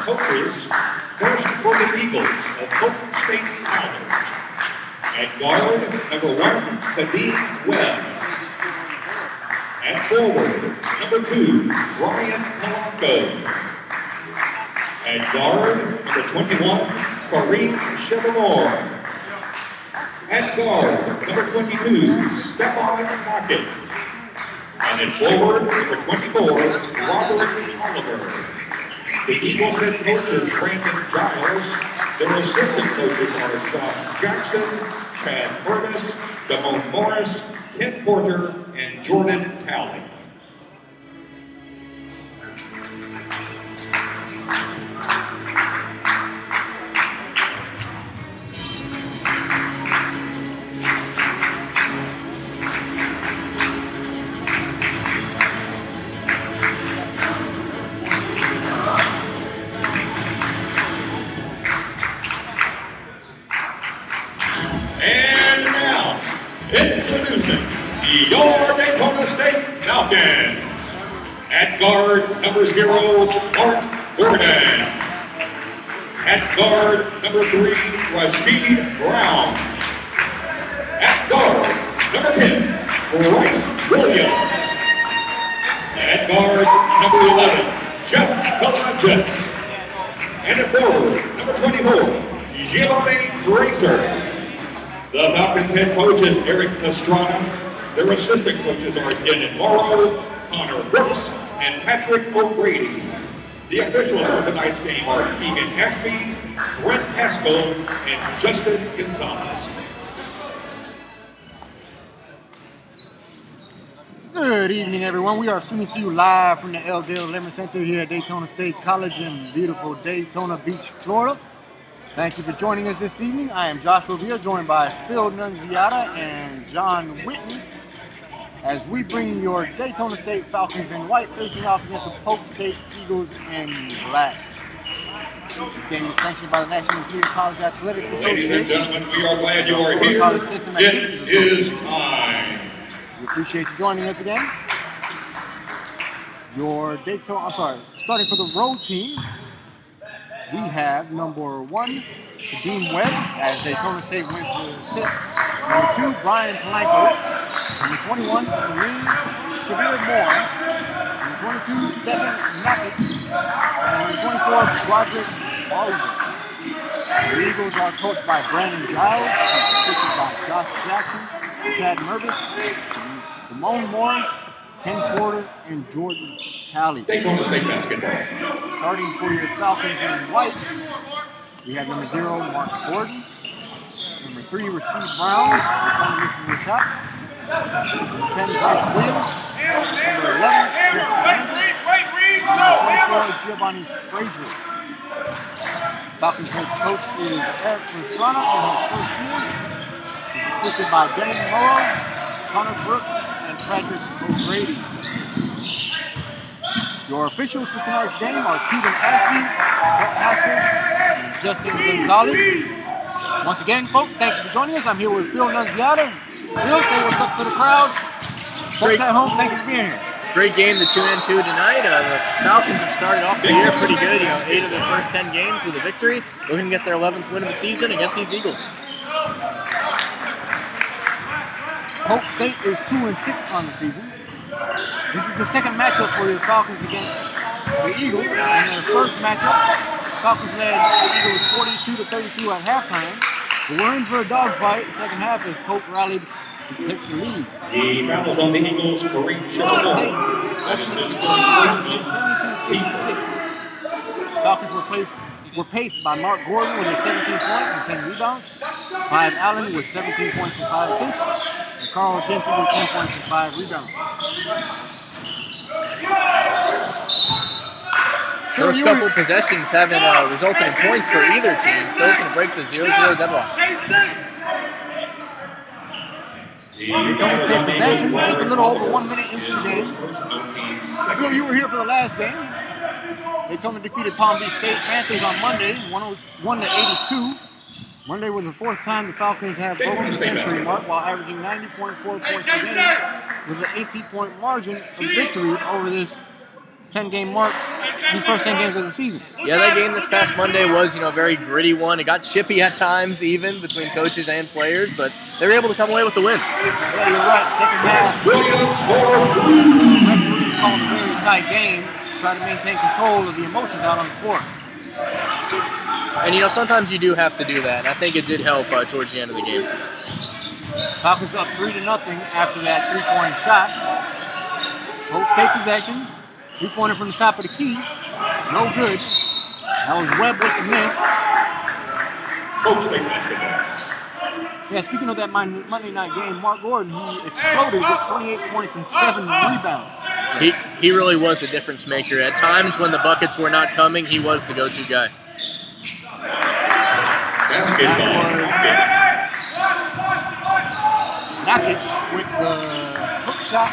Coaches, first for the Eagles of Polk State College. At guard, number 1, Kadeem Webb. At forward, number 2, Ryan Polanco. At guard, number 21, Kareem Chevrolet. At guard, number 22, Stephon Mockett. And at forward, number 24, Robert Oliver. The Eagles head coach is Brandon Giles. Their assistant coaches are Josh Jackson, Chad Purvis, Damone Morris, Ken Porter, and Jordan Cowley. Your Daytona State Falcons. At guard, number 0, Mark Gordon. At guard, number 3, Rasheed Brown. At guard, number 10, Bryce Williams. At guard, number 11, Jeff Kalajis. And at forward, number 24, Giovanni Fraser. The Falcons head coach is Eric Pastrana. Their assistant coaches are Dennis Morrow, Connor Brooks, and Patrick O'Grady. The officials for tonight's game are Keegan Ashby, Brent Haskell, and Justin Gonzalez. Good evening, everyone. We are streaming to you live from the L. Dale Lemon Center here at Daytona State College in beautiful Daytona Beach, Florida. Thank you for joining us this evening. I am Josh Revere, joined by Phil Nunziata and John Whitney, as we bring your Daytona State Falcons in white facing off against the Polk State Eagles in black. This game is sanctioned by the National Junior College Athletics Association. Ladies and gentlemen, we are glad you are here. It is time. We appreciate you joining us again. Your starting for the road team, we have number 1, Kadeem Webb, as Daytona State wins the tip. Number 2, Brian Polanco. Number 21, Kareem Chevrolet. Number 22, Stephen Mockett. And number 24, Roderick Oliver. The Eagles are coached by Brandon Giles, assisted by Josh Jackson, Chad Mervis, Damone Morris, Ken Porter, and Jordan Cowley. Daytona State basketball. Starting for your Falcons in white, we have number 0, Mark Gordon. Number 3, Rasheed Brown, kind of mixing the shot. Number 10, Bryce Williams. Number 11, Jeff Landers. Number 24, Giovanni Frazier. Falcons head coach is Eric Pastrana in his first year. He's assisted by Dennis Morrow, Connor Brooks, and Patrick O'Grady. Your officials for tonight's game are Keegan Ashby, Brett Haskell, and Justin Gonzalez. Once again, folks, thank you for joining us. I'm here with Phil Nunziata. Phil, say what's up to the crowd. Folks at home, thank you for being here. Great game, the 2-2 tonight. The Falcons have started off the year pretty good. 8 of their first 10 games with a victory. Looking to get their 11th win of the season against these Eagles. Polk State is 2-6 on the season. This is the second matchup for the Falcons against the Eagles. In their first matchup, Falcons led the Eagles 42-32 at halftime. But we're in for a dogfight in the second half as Polk rallied to take the lead. The battles on the Eagles, Kareem Chevrolet. That is his first 72-66. Falcons were paced by Mark Gordon with 17 points and 10 rebounds. Clive Allen with 17 points and 5 assists. And Carl Jensen with 10 points and 5 rebounds. First couple possessions haven't resulted in points for either team. Still going to break the 0-0 deadlock. Possession is a little over 1 minute into the game. Phil, you were here for the last game. Daytona defeated Palm Beach State Panthers on Monday, 101-82. Monday was the fourth time the Falcons have broken the century mark while averaging 90.4 points per game with an 18-point margin of victory over this 10-game mark these first 10 games of the season. Yeah, that game this past Monday was, a very gritty one. It got chippy at times, even between coaches and players, but they were able to come away with the win. Yeah, you're right. Second half, Williams referees called a very tight game, try to maintain control of the emotions out on the court. And, sometimes you do have to do that, and I think it did help towards the end of the game. Falcons up 3-0 after that three-point shot. Polk take possession. Three-pointer from the top of the key. No good. That was Webb with the miss. Polk State basketball. Yeah, speaking of that Monday night game, Mark Gordon, he exploded with 28 points and 7 rebounds. He really was a difference maker. At times when the buckets were not coming, he was the go-to guy. Basketball. Nakic with the hook shot.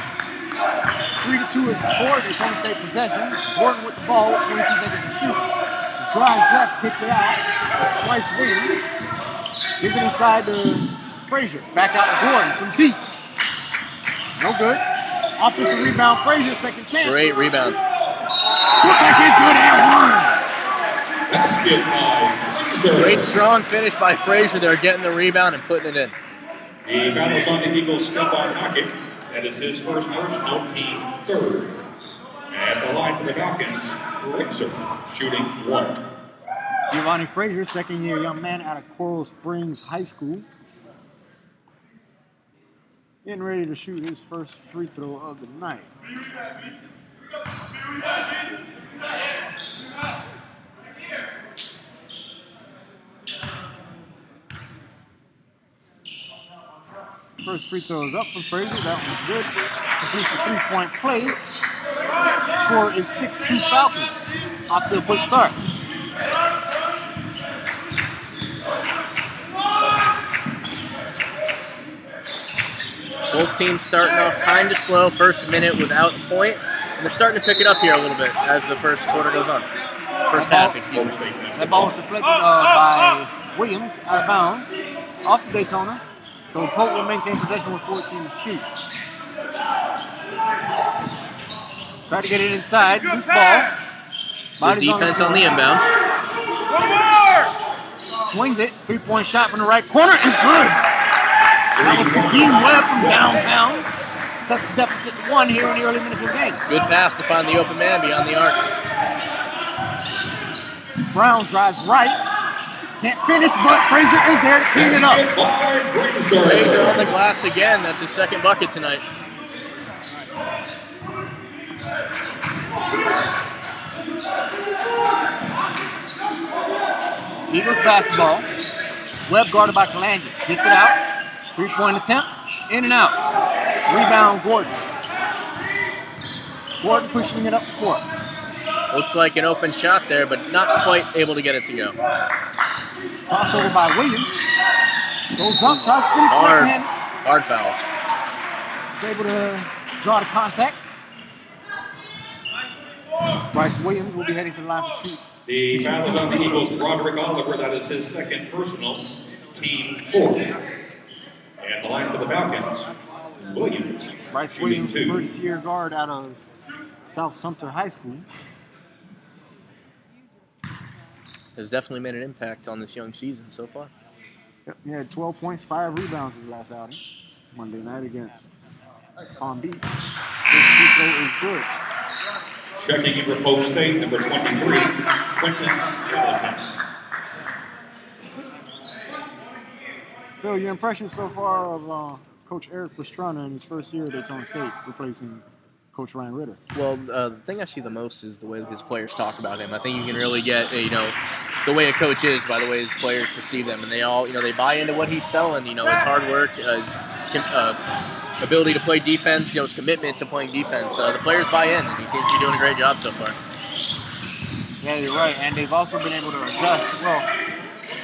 3-2 is the score. They trying to take possession. Gordon with the ball with 22 seconds to shoot. Drives left, picks it out. Twice Williams. Gives it inside to Frazier. Back out to Gordon from deep. No good. Offensive rebound. Frazier, second chance. Great rebound. Putback is good and one. Basketball. Great strong finish by Frazier there, getting the rebound and putting it in. The foul is on the Eagles' Stephon Nakic. That is his first personal, team third. At the line for the Falcons, Frazier shooting 1. Giovanni Frazier, second-year young man out of Coral Springs High School. Getting ready to shoot his first free throw of the night. First free throw is up for Frazier. That one's good. Completes the three-point play. Score is 6-2 Falcons. Off to a quick start. Both teams starting off kind of slow, first minute without a point, and they're starting to pick it up here a little bit as the first quarter goes on. First half, excuse me. That ball was deflected by Williams out of bounds, off the Daytona. So Polk will maintain possession with 14 to shoot. Try to get it inside, loose ball. Good defense on the inbound. Swings it, three-point shot from the right corner is good. That was Dean Webb from downtown. That's the deficit 1 here in the early minutes of the game. Good pass to find the open man beyond the arc. Brown drives right. Can't finish, but Frazier is there to clean it up. Frazier on the glass again. That's his second bucket tonight. Eagles basketball. Webb guarded by Calandra. Gets it out. Three-point attempt. In and out. Rebound, Gordon. Gordon pushing it up the court. Looked like an open shot there, but not quite able to get it to go. Crossover by Williams. Goes up, tries to finish left hand. Hard foul. He's able to draw the contact. Bryce Williams will be heading to the line for shoot. The foul is on the Eagles' Broderick Oliver. That is his second personal, team 4. And the line for the Falcons, Williams. Bryce Williams, first-year guard out of South Sumter High School. Has definitely made an impact on this young season so far. Yep, he had 12 points, 5 rebounds his last outing. Monday night against Palm Beach. His free throw is good. Checking in for Polk State, number 23, Quentin Hamilton. Bill, your impression so far of Coach Eric Pastrana in his first year at Daytona State, replacing Coach Ryan Ritter? Well, the thing I see the most is the way his players talk about him. I think you can really get, the way a coach is by the way his players perceive them, and they all, they buy into what he's selling. His hard work, his ability to play defense, his commitment to playing defense. The players buy in, and he seems to be doing a great job so far. Yeah, you're right, and they've also been able to adjust. Well,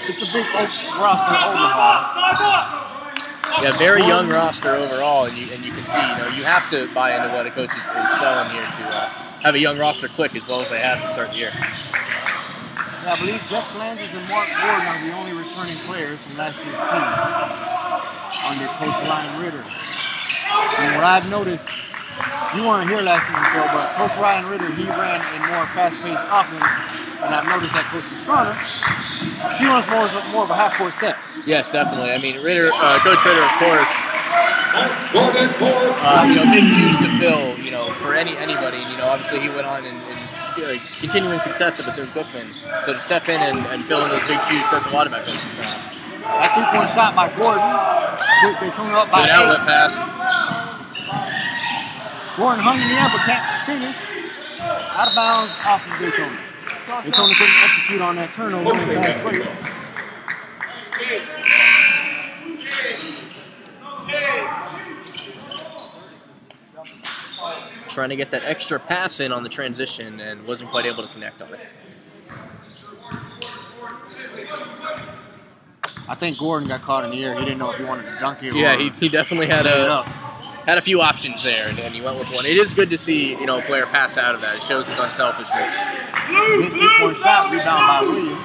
it's a big roster overhaul. Yeah, very young roster overall, and you can see, you have to buy into what a coach is selling here to have a young roster quick as well as they have to start the year. Yeah, I believe Jeff Landers and Mark Gordon are the only returning players from last year's team under Coach Ryan Ritter. And what I've noticed You weren't here last season, Phil, but Coach Ryan Ritter, he ran a more fast-paced offense, and I've noticed that Coach Pastrana, he runs more of a half-court set. Yes, definitely. I mean, Coach Ritter, of course, big shoes to fill, for anybody. And, obviously he went on and continuing success of a third Cookman. So to step in and fill in those big shoes says a lot about Coach Pastrana. That three-point shot by Gordon. They turned up by Good outlet pass. Gordon hung in the air but can't finish. Out of bounds off of Daytona. Daytona couldn't execute on that turnover. Trying to get that extra pass in on the transition and wasn't quite able to connect on it. I think Gordon got caught in the air. He didn't know if he wanted to dunk it. Yeah, he definitely had a few options there, and he went with one. It is good to see a player pass out of that. It shows his unselfishness. This three-point shot, rebound by Williams.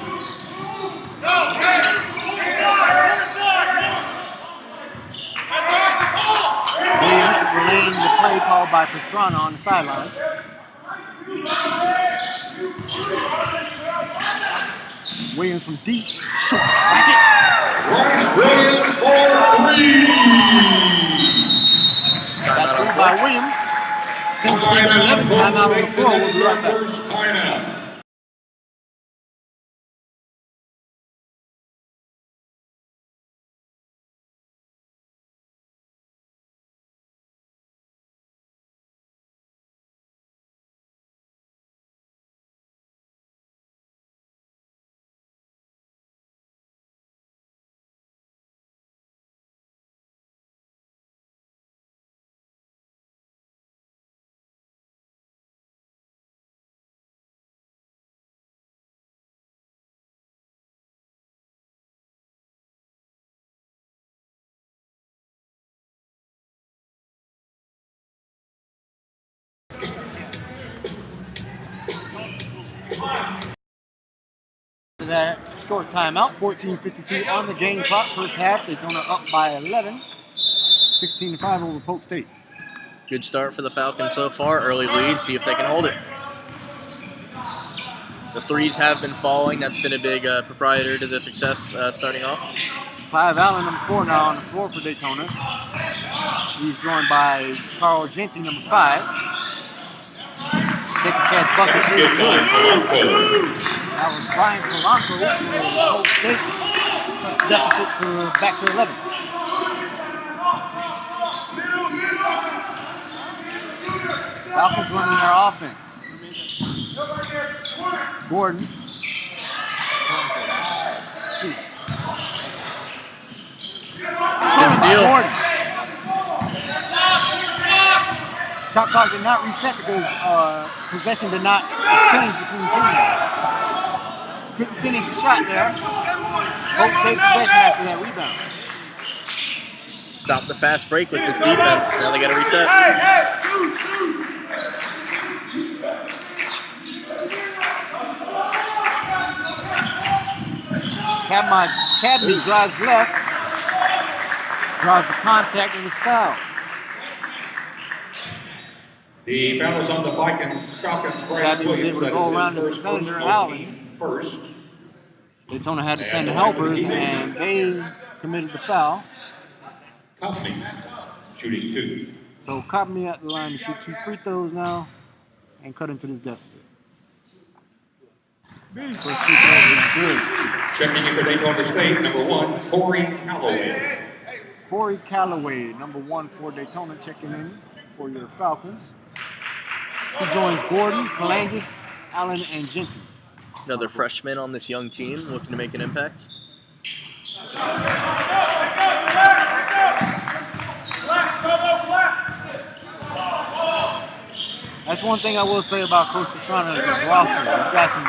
Williams relaying the play called by Pastrana on the sideline. Williams from deep. Short bracket. Bryce Williams for three. Got through by Williams. Seems to be the 11th timeout on the floor. We'll be right back. First timeout. That short timeout, 14:52 on the game clock. First half, Daytona up by 11, 16-5 over Polk State. Good start for the Falcons so far. Early lead. See if they can hold it. The threes have been falling. That's been a big proprietor to the success starting off. Clive Allen, number 4 now on the floor for Daytona. He's joined by Carl Genty, number 5. Second chance bucket is good. That was Brian Polanco for Polk State. That's the deficit back to 11. Falcons running their offense. Gordon. Good steal. Gordon. Shot clock did not reset because possession did not exchange between teams. Couldn't finish the shot there. Polk State possession after that rebound. Stop the fast break with this defense. Now they got to reset. Cadney drives left. Draws the contact and is fouled. The foul is on the Falcons. Bryce Cadney was able Williams. to go around the defender Allen. First. Daytona had to send the helpers, and they committed the foul. Company shooting 2. So Company at the line to shoot 2 free throws now and cut into this deficit. First free throw is good. Checking in for Daytona State, number 1, Corey Calloway. Corey Calloway, number 1 for Daytona, checking in for your Falcons. He joins Gordon, Kalangis, Allen, and Genty. Another freshman on this young team looking to make an impact. That's one thing I will say about Coach Pastrana is his roster. He's got some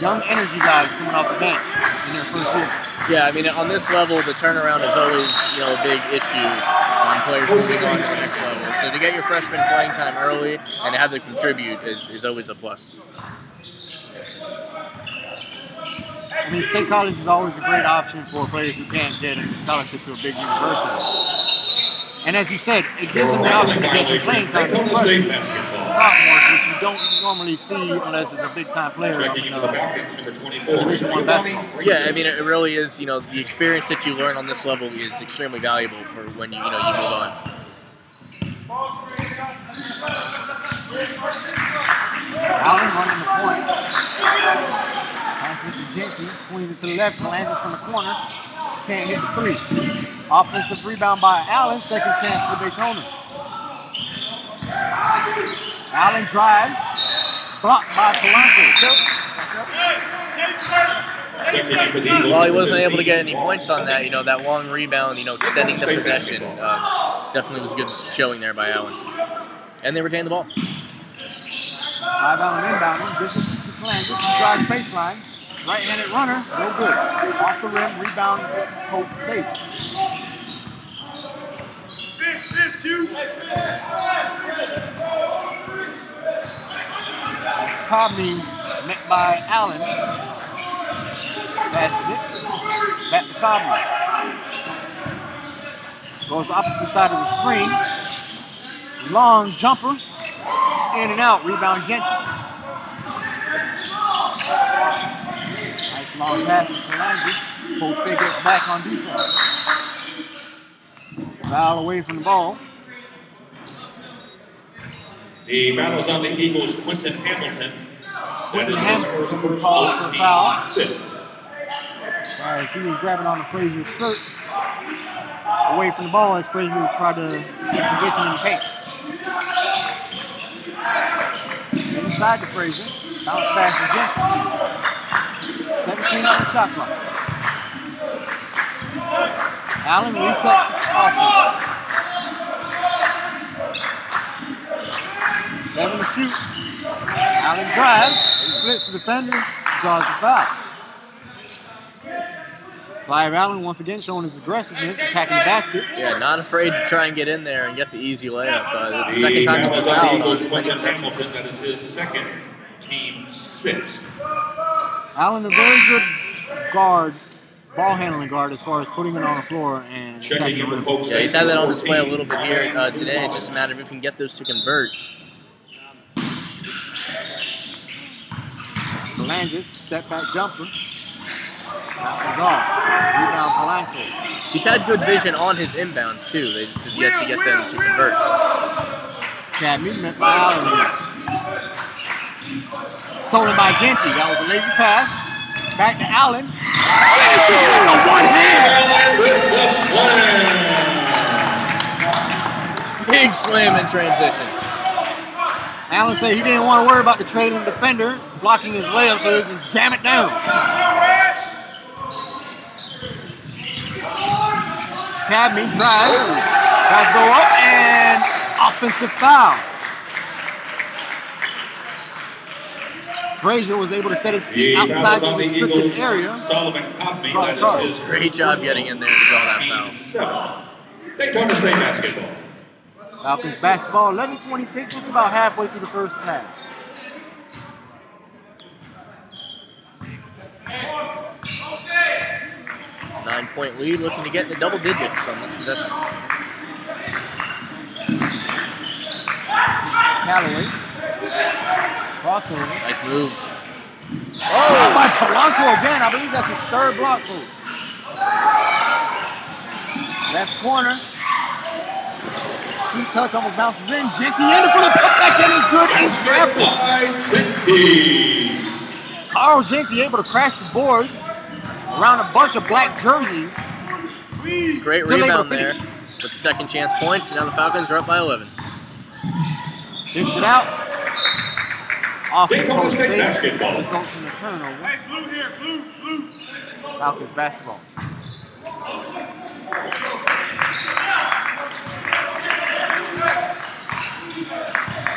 young energy guys coming off the bench in their first year. Yeah, I mean, on this level, the turnaround is always, a big issue on players moving on to the next level. So to get your freshmen playing time early and to have them contribute is always a plus. I mean, State College is always a great option for players who can't get a scholarship to a big university. And as you said, it gives them the option to get some playing time as freshmen, sophomores, which you don't normally see unless it's a big-time player in Division I basketball. Yeah, I mean, it really is. You know, the experience that you learn on this level is extremely valuable for when you move on. Allen running the point. Passes to Jenkins, swings it to the left, lands from the corner. Can't hit the three. Offensive rebound by Allen, second chance for Daytona. Allen drives, blocked by Polanco. While he wasn't able to get any points on that, that long rebound, extending the possession, definitely was a good showing there by Allen. And they retained the ball. 5 Allen inbounding, distance to Polanco, drives baseline. Right-handed runner, no good. Off the rim, rebound, Polk State. Cobbney met by Allen. Passes it. Back to Cobbney. Goes opposite side of the screen. Long jumper. In and out. Rebound Jenkins. Nice long pass to Polanco. Polk State gets back on defense. Foul away from the ball. The foul's on the Eagles, Quentin Hamilton. Quentin Hamilton called for the foul. As he was grabbing on the Frazier's shirt. Away from the ball as Frazier tried to get position in the paint. Inside to Frazier. Bounce pass to Jenkins. 17 on the shot clock. Allen resets the offense. 7 to shoot. Allen drives. He splits the defenders. Draws the foul. Clive Allen once again showing his aggressiveness, attacking the basket. Yeah, not afraid to try and get in there and get the easy layup. The second time he's been fouled on his many possessions. That is his second, team 6. Allen, a very good guard, ball handling guard as far as putting it on the floor and attacking the rim. Yeah, he's had that on display a little bit here today. It's just a matter of if he can get those to convert. Landis, step back jumper. That's off. Rebound Polanco. He's had good vision on his inbounds too. They just have yet to get them to convert. Cadney met by Allen. Stolen by Genty. That was a lazy pass. Back to Allen. Oh, one hand. Big slam in transition. Allen said he didn't want to worry about the trailing defender blocking his layup, so he just jam it down. Cadney drives, tries to go up, and offensive foul. Frazier was able to set his feet outside the restricted area. Great job getting in there to draw that foul. Daytona State basketball. Falcons basketball, 11:26, just about halfway through the first half. Nine-point lead, looking to get in the double digits on this possession. Callaway. Crossover. Nice moves. Oh, by Polanco again. I believe that's his third block move. Left corner. Sweet touch almost bounces in. Genty in for the putback in is good. And Carl Genty able to crash the boards around a bunch of black jerseys. Great rebound there with the second chance points, and now the Falcons are up by 11. Hits it out. Off the Daytona post State basketball. Results in a turnover. Hey, blue here, blue. Falcons basketball.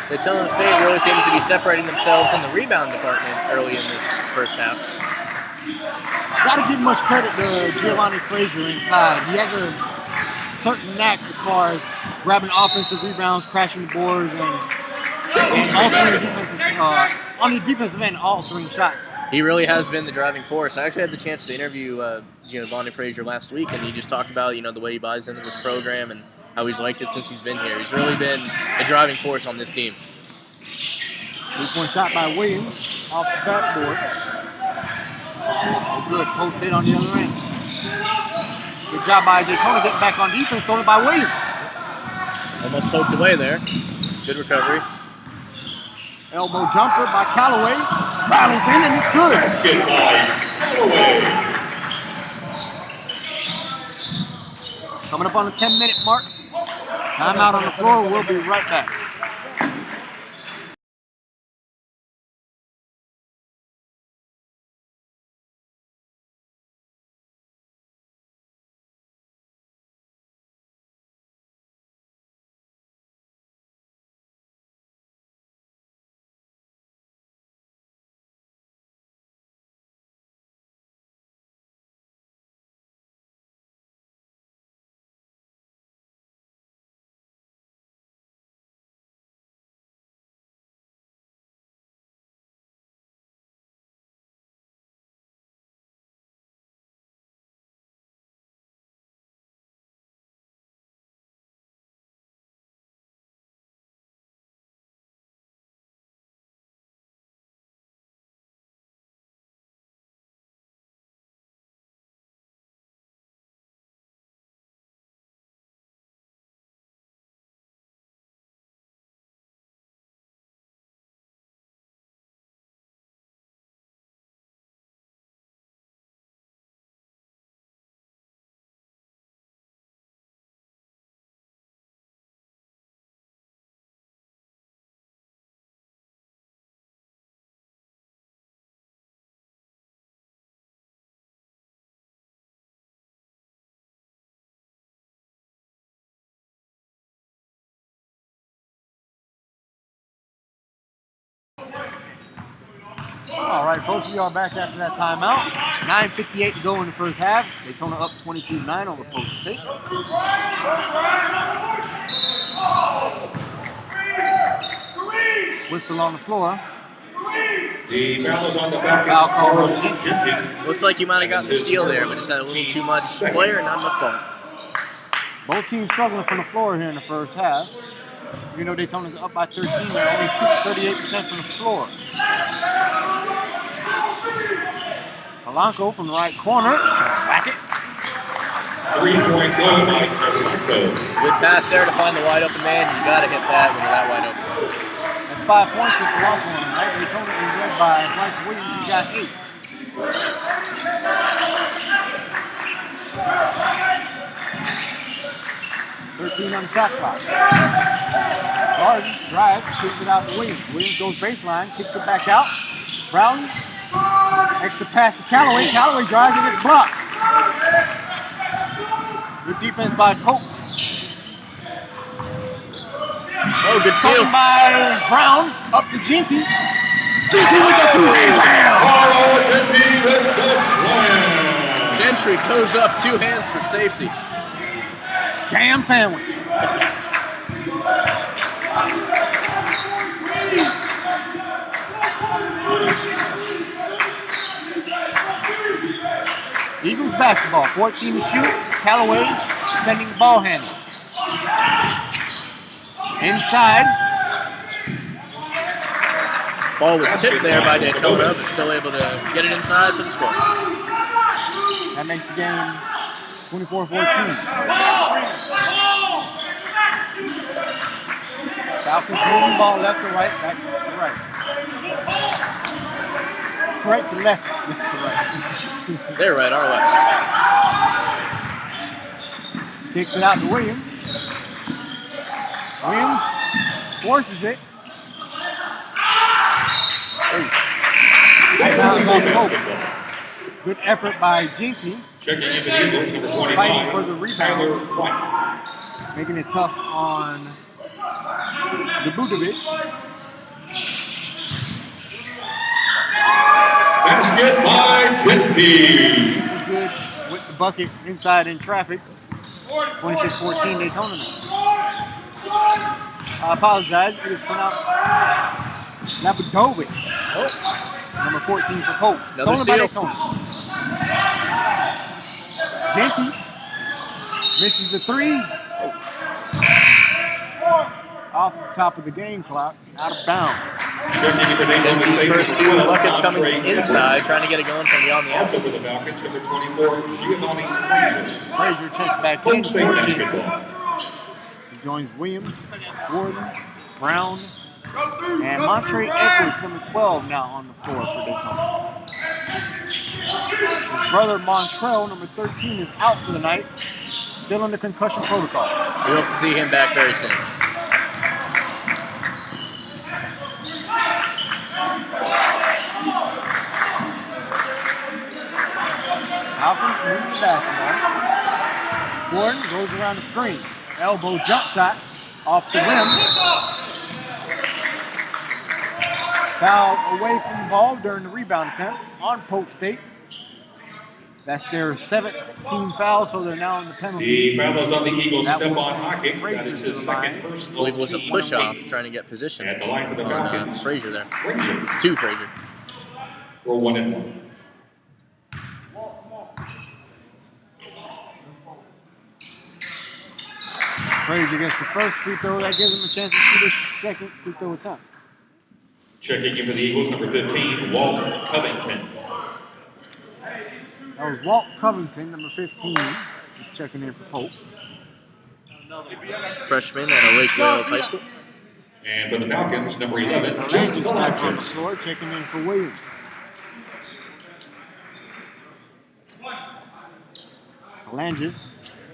Daytona State really seems to be separating themselves from the rebound department early in this first half. Gotta give much credit to Giovanni Frazier inside. He has a certain knack as far as grabbing offensive rebounds, crashing the boards, and altering defensive, on his defensive end, altering shots. He really has been the driving force. I actually had the chance to interview Giovanni Frazier last week, and he just talked about the way he buys into this program and how he's liked it since he's been here. He's really been a driving force on this team. 3-point shot by Williams off the backboard. Oh, good. Post hit on the other end. Good job by Daytona getting back on defense, stolen by Williams. Almost poked away there. Good recovery. Elbow jumper by Callaway. Rattles in and it's good. Basket by Callaway. Coming up on the 10-minute mark. Timeout on the floor. We'll be right back. All right, folks, we are back after that timeout. 9:58 to go in the first half. Daytona up 22-9 over Polk State. Whistle on the floor. The foul is on the back. Foul call on Jenkins. Looked like you might have gotten the steal there, but just had a little too much player and not enough ball. Both teams struggling from the floor here in the first half. You know Daytona's up by 13. They're only shooting 38% from the floor. Polanco from the right corner. Racket. 3-point goal by Polanco. Good pass there to find the wide open man. You got to hit that when you're that wide open. That's 5 points for Polanco. Right? Daytona is led by Bryce Williams. He got 8. .13 on the shot clock. Garden drives, kicks it out to Williams. Williams goes baseline, kicks it back out. Brown, extra pass to Callaway. Callaway drives and gets blocked. Good defense by Polk. Oh, good steal. Stolen by Brown, up to Jinty. Jinty with the two-hand slam. Gentry goes up, 2 hands for safety. Jam sandwich. Eagles basketball, 14 to shoot. Callaway defending the ball handle. Inside. Ball was tipped there by Daytona, but still able to get it inside for the score. That makes the game 24-14. Falcons moving ball left to right, back to right. Right to left, left to right. They're right, our left. Kicks it out to Williams. Williams forces it. Good effort by Jinty. Checking in the Eagles, number 25. Fighting for the rebound. Tyler White. Making it tough on Dabudovic. Basket by Jinty. This is good with the bucket inside in traffic. 26-14 Daytona now. I apologize. It is pronounced Dabudovic. Oh. Number 14 for Polk. Stolen by Daytona. Jinty misses the 3. off the top of the game clock, out of bounds. These first two buckets coming inside, trying to get it going from beyond the Also outfield. for the Falcons, number 24, Giovanni Fraser. Frazier checks back Polk in State for Jensen. basketball. He joins Williams, Gordon, Brown, and Montre Edwards, number 12, now on the floor for Daytona. His brother Montrell, number 13, is out for the night, still under concussion protocol. We hope to see him back very soon. Falcons moving the basketball. Gordon goes around the screen. Elbow jump shot off the rim. Foul away from the ball during the rebound attempt on Polk State. That's their 17th foul, so they're now in the penalty. The foul is on the Eagles, That Stephon was Hocking. That is his second I personal. believe it was a team push-off team. trying to get position At the line for the on Falcons. Frazier there. Frazier To Frazier. for 1-1. Frazier gets the first free throw. That gives him a chance to shoot his second free throw attempt. Checking in for the Eagles, number 15, Walt Covington. That was Walt Covington, number 15, who's checking in for Polk. Freshman at Lake Wales High School. And for the Falcons, number 11, Kalanges Justin back on the Sanchez. floor, checking in for Williams. Kalanges,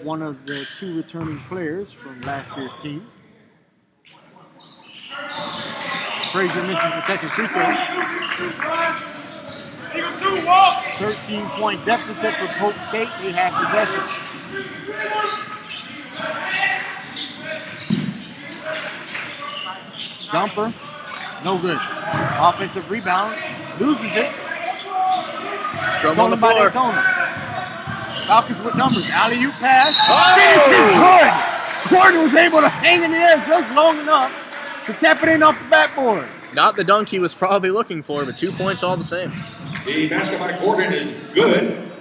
one of the two returning players from last year's team. Frazier misses the second free throw. 13-point deficit for Polk State. They have possession. Jumper, no good. Offensive rebound, loses it. Scrum on the Stolen by floor. Daytona. Falcons with numbers. Alley-oop pass. Oh! Finish is good. Gordon was able to hang in the air just long enough to tap it in off the backboard. Not the dunk he was probably looking for, but 2 points all the same. The basket by Gordon is good.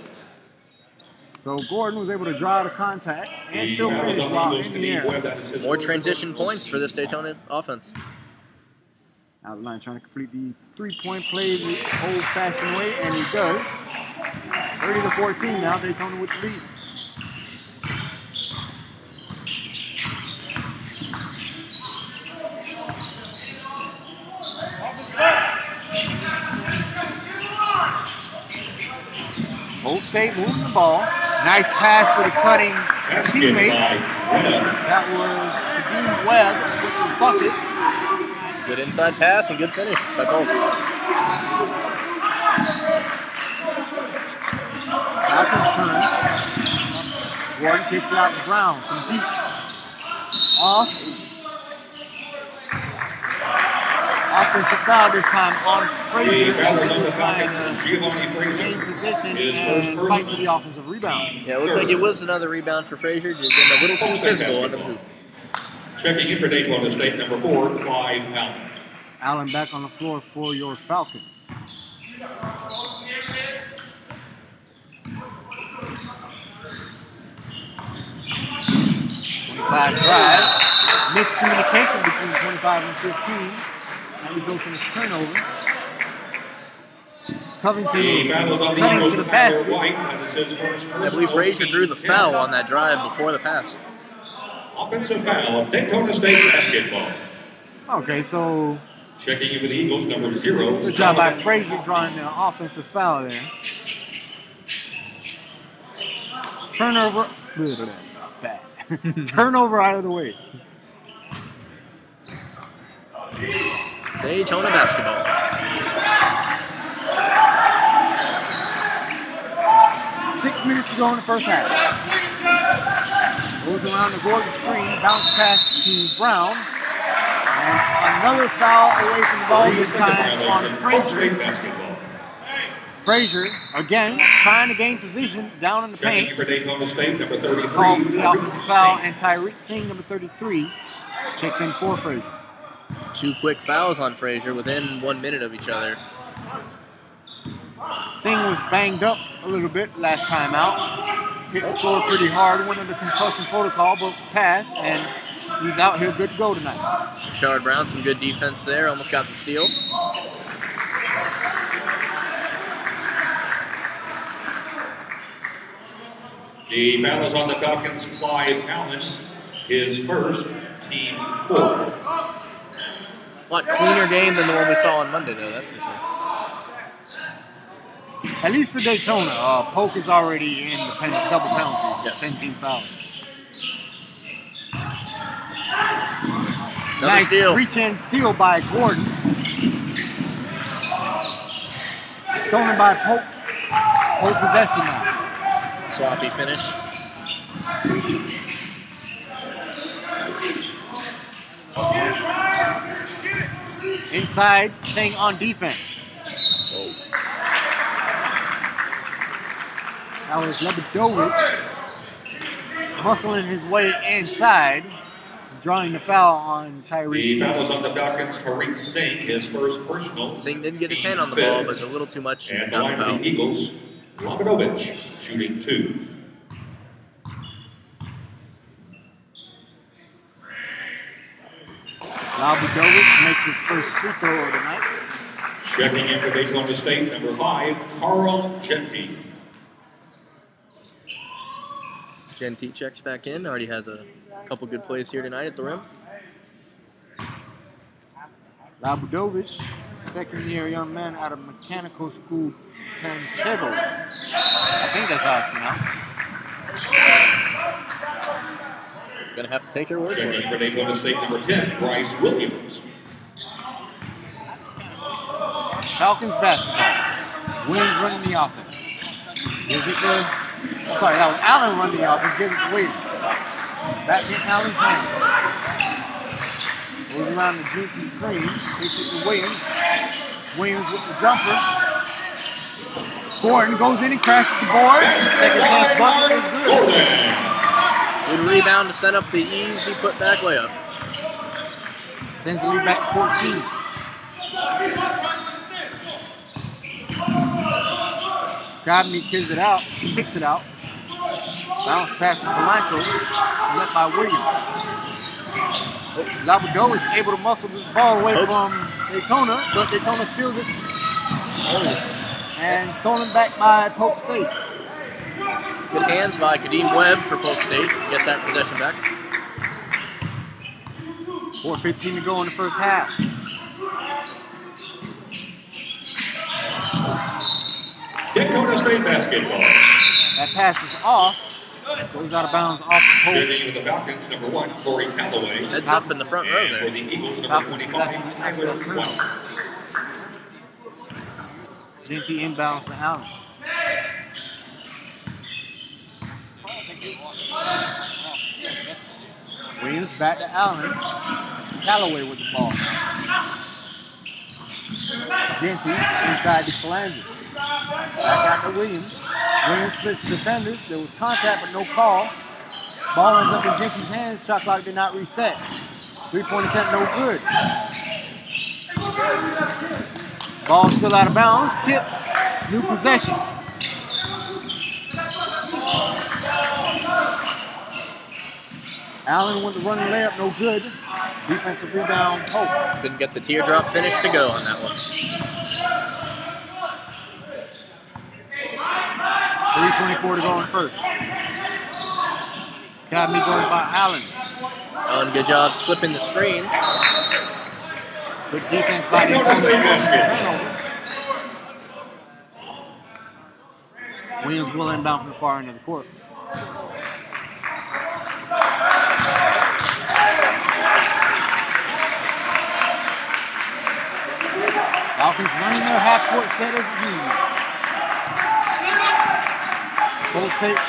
So Gordon was able to draw the contact and The still foul is finish on the while Eagles in to the the air. Webb. That is his More first transition personal. points for this Daytona offense. Out of the line trying to complete the three-point play the old-fashioned way, and he does. 30-14 now, Daytona with the lead. Polk State moving the ball. Nice pass to the cutting Basket teammate. by Webb. That was Dean Webb with the bucket. Good inside pass and good finish by Polk. Falcons turn. Gordon kicks it out to Brown from deep. Off. Offensive foul this time on Frazier. The foul is on the Trying Falcons. to Giovanni gain Fraser. position His and first fight for personal. the offensive rebound. Yeah, it looked like it was another rebound for Frazier, just getting a little too physical under the hoop. Checking in for Daytona State, number 4, Clyde Allen. Allen back on the floor for your Falcons. Drive. Miscommunication between 25 and 15. That results in a turnover. Covington The is foul is on the cutting Eagles, to the Tyler basket. White. That is his first I believe personal Frazier drew the team foul 10. on that drive before the pass. Offensive foul, Daytona State basketball. Okay, so Checking in for the Eagles, number 0. good job by Solomon. Frazier drawing the offensive foul there. Turnover. Bad. Turnover out of the way. Daytona basketball. 6 minutes to go in the first half. Goes around the Gordon screen, bounce pass to Brown. And another foul away from the ball this time on Polk State Frazier. basketball. Frazier, again, trying to gain position down in the Checking in paint. for Daytona State, number 33. Call for the offensive Tyreek foul, Singh. and Tyreek Singh, number 33, checks in for Frazier. 2 quick fouls on Frazier within 1 minute of each other. Singh was banged up a little bit last time out. Hit the floor pretty hard, went under concussion protocol, but passed, and He's out here good to go tonight. Rashard Brown, some good defense there. Almost got the steal. The foul is on the Falcons, Clive Allen, his first, team 4. A lot cleaner game than the one we saw on Monday, though, that's for sure. At least for Daytona, Polk is already in the double penalty. Yes. 10-team fouls. Another Nice steal. reach-in steal by Gordon. Stolen by Polk. Polk possession now. Sloppy finish. Inside, staying on defense. Oh. Now it's Lebedovich muscling his way inside, drawing the foul on Tyreek. The foul is on the Falcons, Tariq Singh, his first personal. Singh didn't get his team hand on the 5th. ball, but a little too much. And the Got line the for foul. the Eagles, Lebedovich, shooting 2. Lebedovich makes his first free throw of the night. Checking in for Daytona State, number 5, Carl Jetty. Genty checks back in. Already has a couple good plays here tonight at the rim. Lebedovich, second-year young man out of Mechanical School, Canchego. I think that's how it's pronounced. Gonna have to take your word for Checking it. in for Daytona State, number 10, Bryce Williams. Falcons basketball. Williams running the offense. Gives it to, sorry, that was Allen running the offense. Gives it to Williams. Back in Allen's hand. Goes around the juicy screen. Takes it to Williams. Williams with the jumper. Gordon goes in and crashes the board. Second chance bucket is good. Gordon. Good rebound to set up the easy putback layup. Extends the lead back to 14. Godney kicks it out. Kicks it out. Bounce pass to Polanco. Left by Williams. Labrador is able to muscle this ball away from Daytona, but Daytona steals it. And stolen back by Polk State. Good hands by Kadeem Webb for Polk State. Get that possession back. 4:15 to go in the first half. Daytona State basketball. That pass is off. Goes out of bounds off the Polk. Checking in for the Falcons, number 1, Corey Calloway. Heads up in the front row And for there. the Eagles, number Falcons 25, possession Tyler after the White. turnover. Genty inbounds to Allen. Williams back to Allen. Callaway with the ball. Genty inside to Phalanges. Back out to Williams. Williams splits the defenders. There was contact but no call. Ball ends up in Genty's hands. Shot clock did not reset. 3-point attempt no good. Ball still out of bounds. Tip. New possession. Allen with the running layup, no good. Defensive rebound, Polk. Couldn't get the teardrop finish to go on that one. 3:24 to go in first. Got me going by Allen. Allen, good job slipping the screen. Good defense by the Daytona State basketball. turnovers. Williams will inbound from the far end of the court. Falcons running their half-court set as usual. Polk State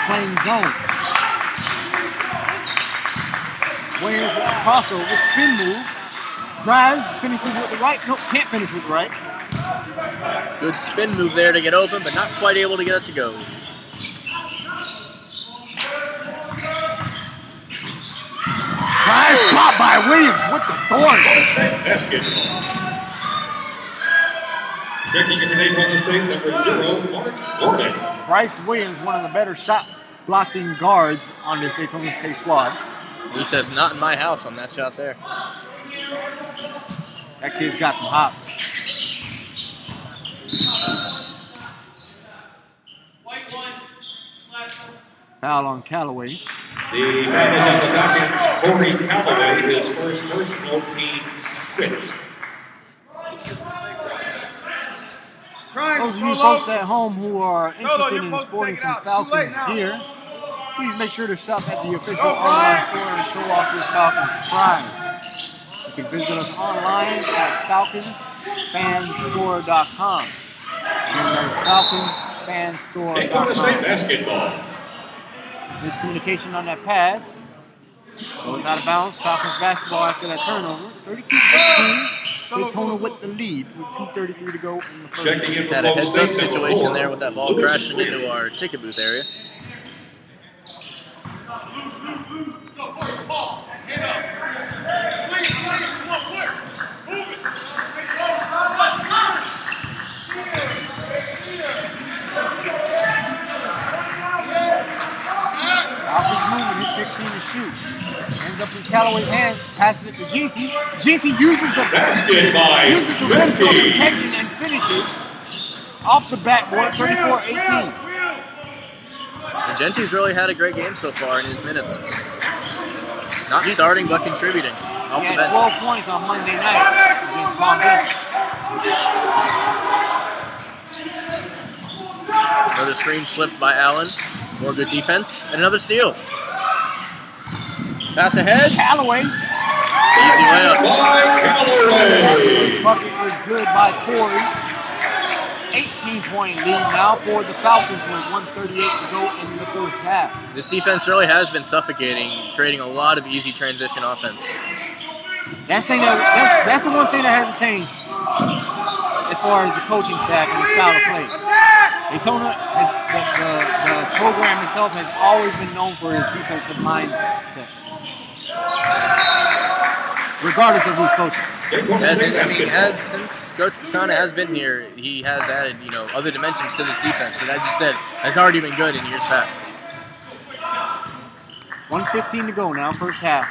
playing zone. Williams with the crossover, spin move. Drives, finishes with the right. Nope, can't finish with the right. Good spin move there to get open, but not quite able to get it to go. Drive shot by Williams with the thorn. Basketball. Checking in for Daytona State, number 0, Mark Gordon. Bryce Williams, one of the better shot blocking guards on this Daytona State squad. He says, "Not in my house" on that shot there. That kid's got some hops. Foul on Callaway. The foul is on the dockets. Corey Callaway, his first personal, team 6. Those of you folks at home who are interested in sporting some Falcons gear, please make sure to shop at the official online store and show off your Falcons pride. You can visit us online at falconsfanstore.com. Again, that's Daytona State falconsfanstore.com. basketball. Miscommunication on that pass. Goes out of bounds. Falcons basketball after that turnover. 32-16. Daytona with the lead with 2:33 to go in the first. Checking in for Had a Polk heads-up State, number situation 4, there with that ball Lewis crashing Greer. into our ticket booth area. Falcons moving, hit 16 to shoot. Ends up in Callaway's hands, passes it to Ginty. Ginty uses the Basket by rim for Ricky. protection and finishes off the backboard, 34-18. And Genty's really had a great game so far in his minutes. Not starting, but contributing off He the had bench. 12 points on Monday night against Palm Beach. Another screen slipped by Allen. More good defense. And another steal. Pass ahead. Callaway. Easy layup. By Callaway. Bucket is good by Corey. 18-point lead now for the Falcons with 1:38 to go in the first half. This defense really has been suffocating, creating a lot of easy transition offense. That's the one thing that hasn't changed as far as the coaching staff and the style of play. Daytona, the program itself has always been known for its defensive mindset, regardless of who's coaching. Since Coach Pastrana has been here, he has added, other dimensions to this defense. And as you said, has already been good in years past. 1:15 to go now, first half.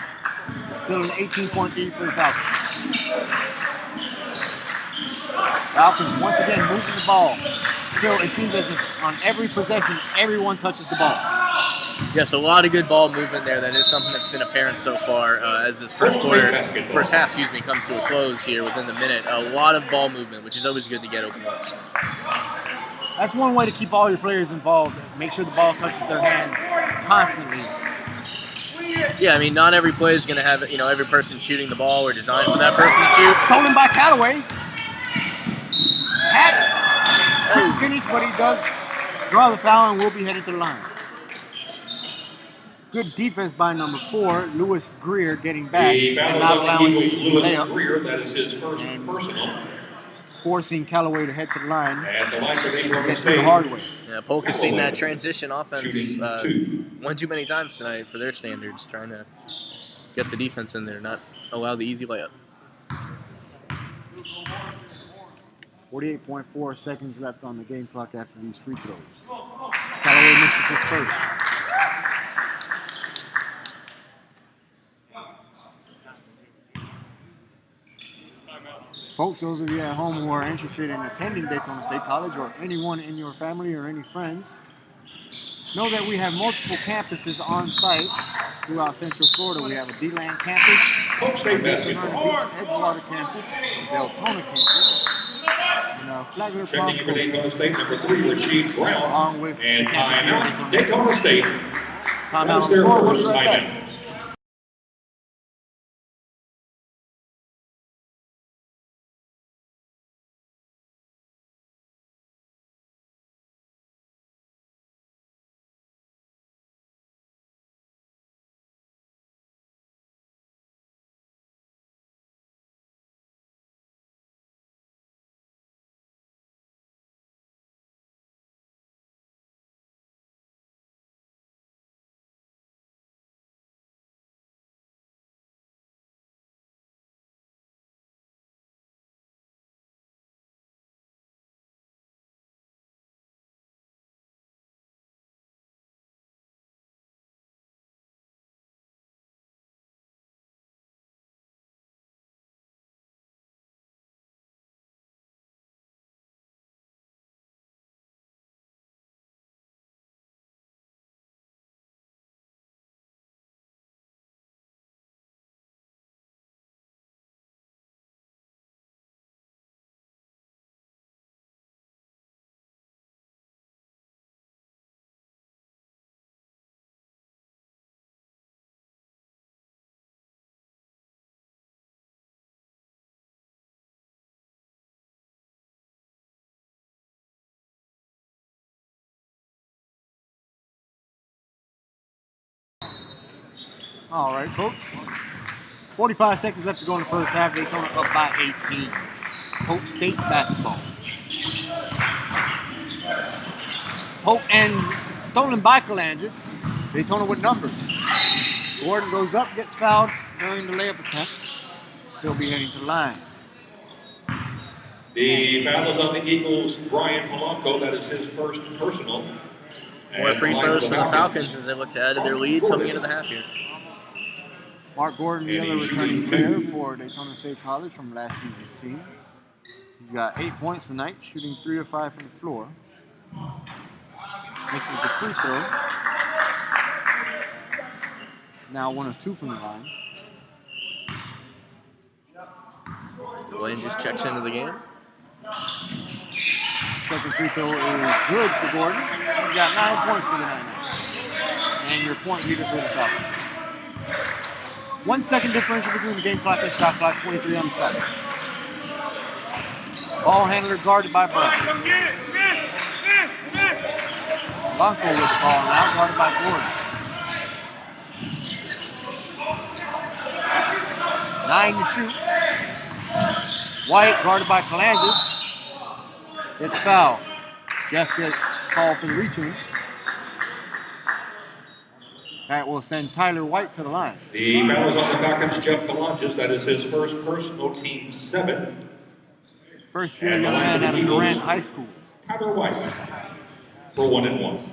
Still an 18-point lead for the Falcons. Falcons once again moving the ball. Still, it seems as if on every possession, everyone touches the ball. Yes, a lot of good ball movement there. That is something that's been apparent so far as this first half, comes to a close here within the minute. A lot of ball movement, which is always good to get open looks. That's one way to keep all your players involved. Make sure the ball touches their hands constantly. Yeah, I mean, not every play is going to have, every person shooting the ball or designed for that person to shoot. Stolen by Callaway. Couldn't finish, but he does draw the foul and will be headed to the line. Good defense by number 4, Lewis Greer, getting back The and foul not is on allowing the the Eagles' Lewis layup, Greer. That is his first personal. forcing Callaway to head to the line. And the line for Daytona Gets through State. the hard way. Yeah, Polk has seen that transition offense Shooting 2. one too many times tonight for their standards, trying to get the defense in there, not allow the easy layup. 48.4 seconds left on the game clock after these free throws. Callaway misses his first. Folks, those of you at home who are interested in attending Daytona State College, or anyone in your family or any friends, know that we have multiple campuses on site throughout Central Florida. We have a D-Land campus, Polk State basketball. Edgewater campus, Deltona campus, and Flagler Checking in for Park. Daytona State, number 3, Rasheed Brown. Along with And the campus timeout, here. Daytona State. Timeout That on was the their floor. We'll first be right back. timeout. All right, folks. 45 seconds left to go in the first half. Daytona up by 18. Polk State basketball. Polk and stolen by Calandras. Daytona with numbers. Gordon goes up, gets fouled during the layup attempt. He'll be heading to the line. The foul is on the Eagles' Brian Polanco. That is his first personal. More free throws for the Falcons as they look to add to their lead coming into the half here. Mark Gordon, the other returning player for Daytona State College from last season's team. He's got 8 points tonight, shooting 3 of 5 from the floor. This is the free throw. Now 1 of 2 from the line. Glenn just checks into the game. Second free throw is good for Gordon. He's got 9 points for the night. And your point leader for the Falcons. 1 second differential between the game clock and shot clock, 23 on the clock. Ball handler guarded by Brown. Blanco with the ball now, guarded by Gordon. 9 to shoot. White guarded by Calandras. Gets fouled. Jeff gets called for the reaching. That will send Tyler White to the line. The foul is on the Falcons' Jeff Calandras. That is his first personal, team 7. First year young man out of Durant High School. Tyler White for 1 and 1.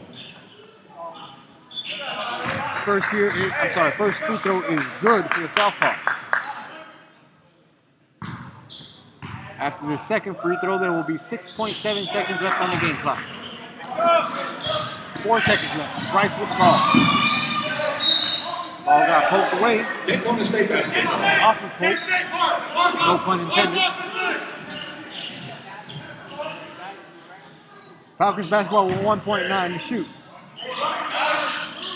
First free throw is good for the Southpaw. After the second free throw, there will be 6.7 seconds left on the game clock. 4 seconds left. Bryce with the ball. Ball got poked away. Daytona State basketball. Off of Polk. No pun intended. Falcons basketball with 1.9 to shoot.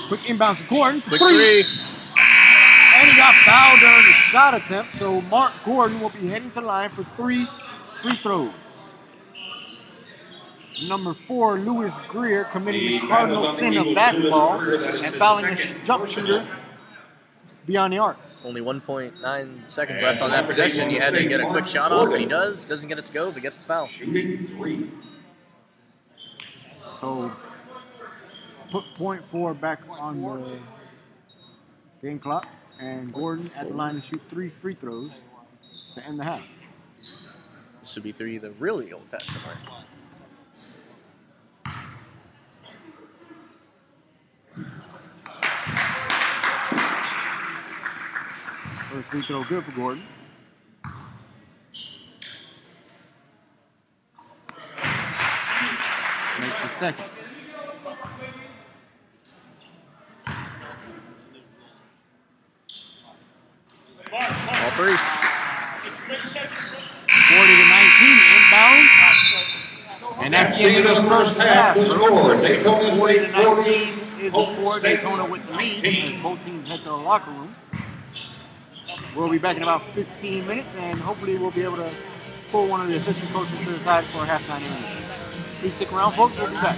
Quick inbounds to Gordon. Quick three. And he got fouled during the shot attempt, so Mark Gordon will be heading to the line for 3 free throws. Number 4, Lewis Greer, committing the cardinal sin of basketball and fouling a jump shooter beyond the arc. Only 1.9 seconds left on that possession. You had to get a quick shot off, and he does. Doesn't get it to go, but gets the foul. Shooting 3. So, put .4 back on the game clock, and Gordon at the line to shoot 3 free throws to end the half. This would be 3 the really old-fashioned way. First free throw good for Gordon. Makes the second. All 3. 40 to 19 inbound. And that's the end of the first half. The score. Daytona 40 to State 19 is the Polk score. State Daytona with the lead as both teams head to the locker room. We'll be back in about 15 minutes, and hopefully we'll be able to pull one of the assistant coaches to the side for a halftime interview. Please stick around, folks. We'll be back.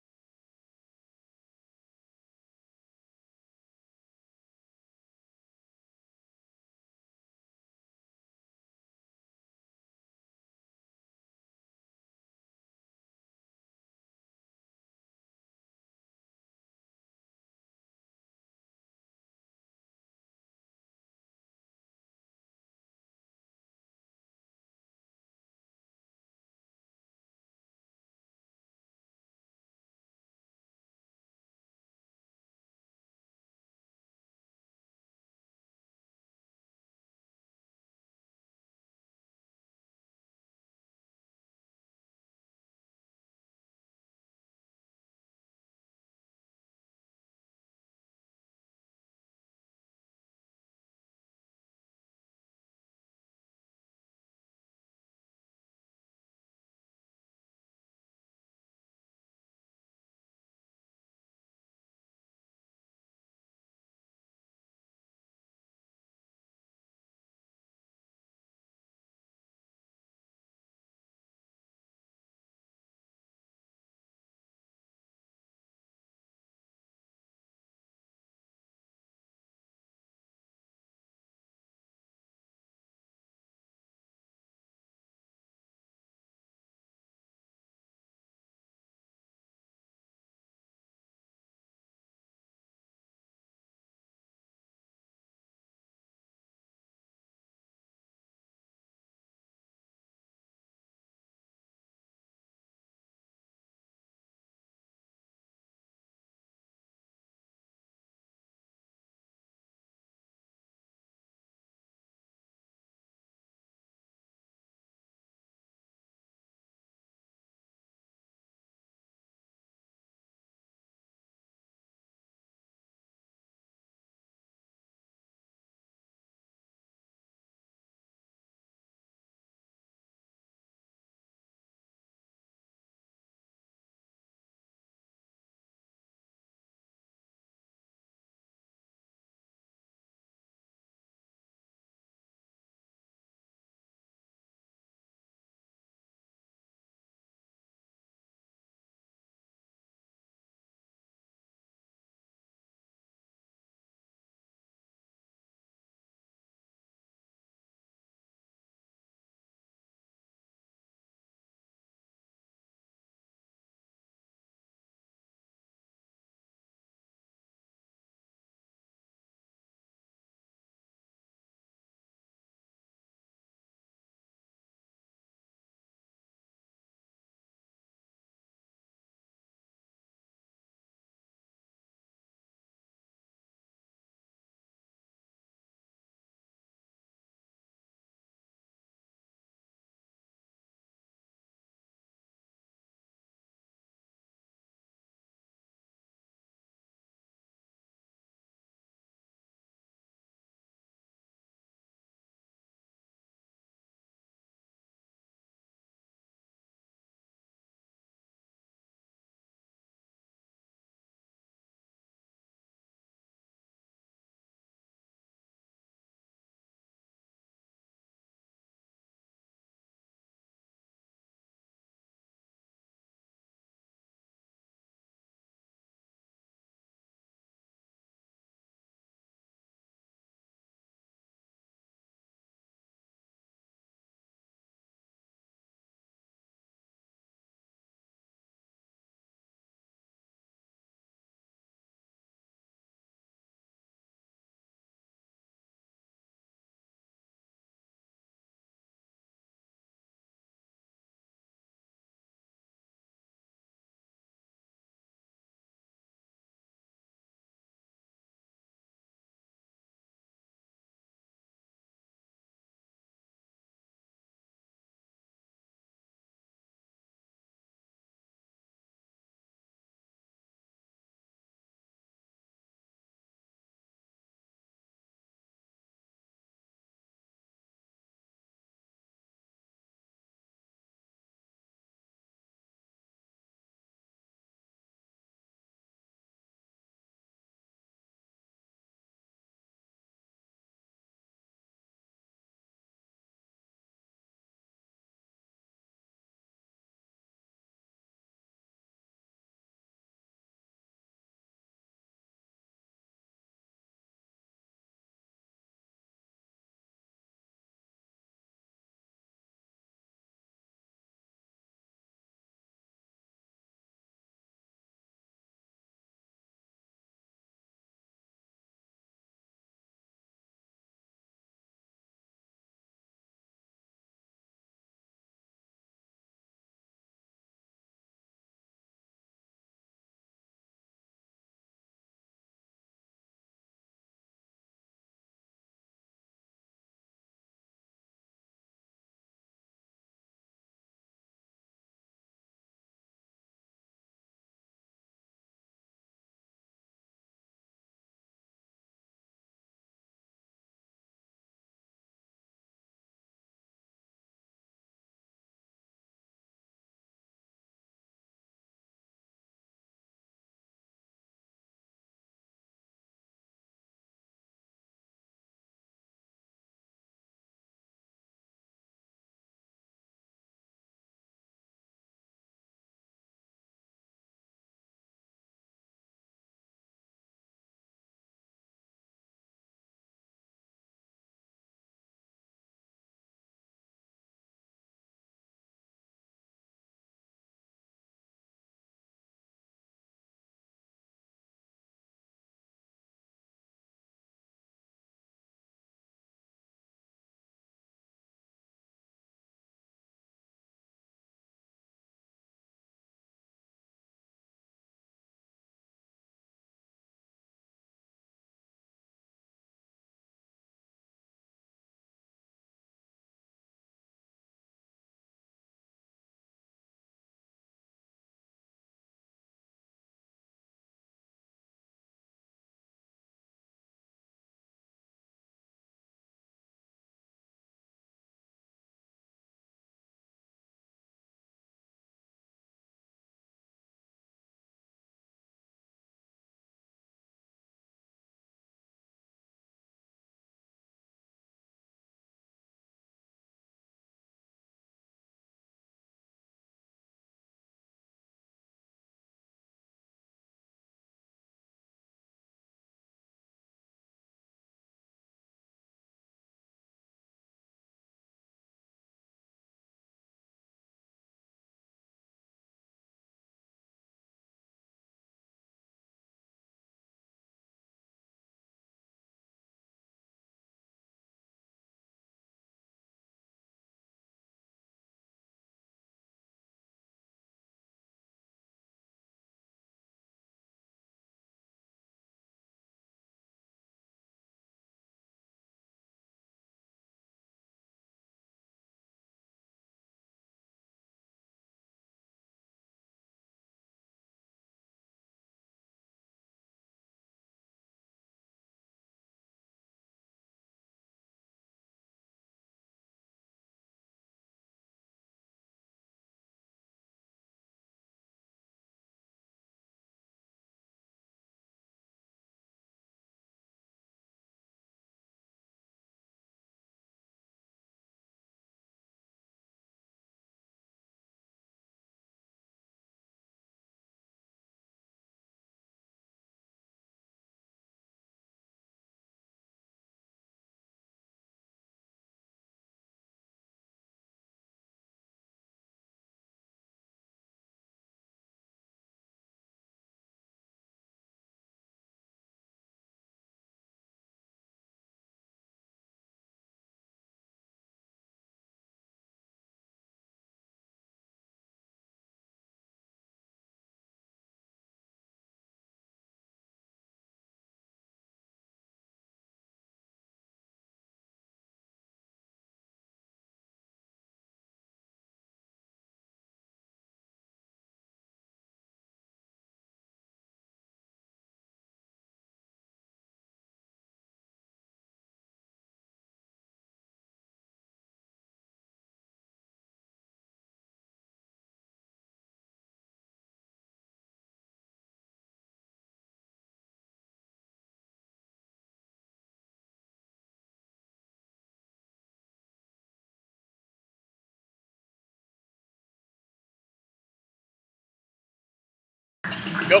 Go.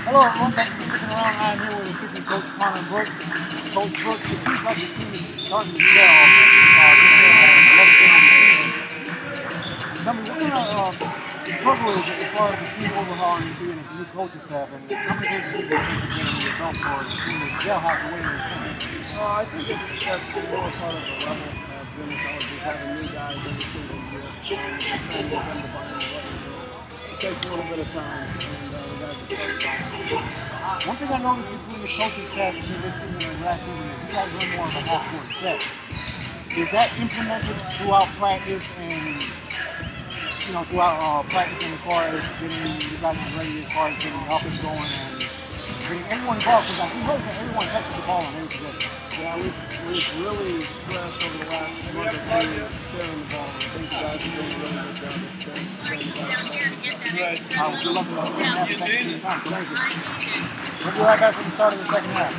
Hello, everyone. Thank you for sticking around. I'm here with assistant coach Connor Brooks. Coach Brooks, it seems like the team is starting to gel. Tell me, what kind of struggle is it as far as the team overhaul and being a new coaching staff? And how many days do you think it's been in the belt for the team to gel halfway in? I think that's more part of the level of Jimmy College, having new guys every single year. Just trying to get them to buy into what we do. It takes a little bit of time, and the guys are starting to buy. One thing I noticed between the coaching staff between this season and last season is you guys run more of a half-court set. Is that implemented throughout practice and throughout practicing as far as getting you guys ready, as far as getting the offense going and getting everyone involved? Because I see that everyone touches the ball on every possession. Yeah, we've really stressed over the last month or two sharing the ball. I think the guys are doing a really good job of sharing the ball. Good luck with the second half. Thank you for your time. Thank you. We'll be right back for the start of the second half.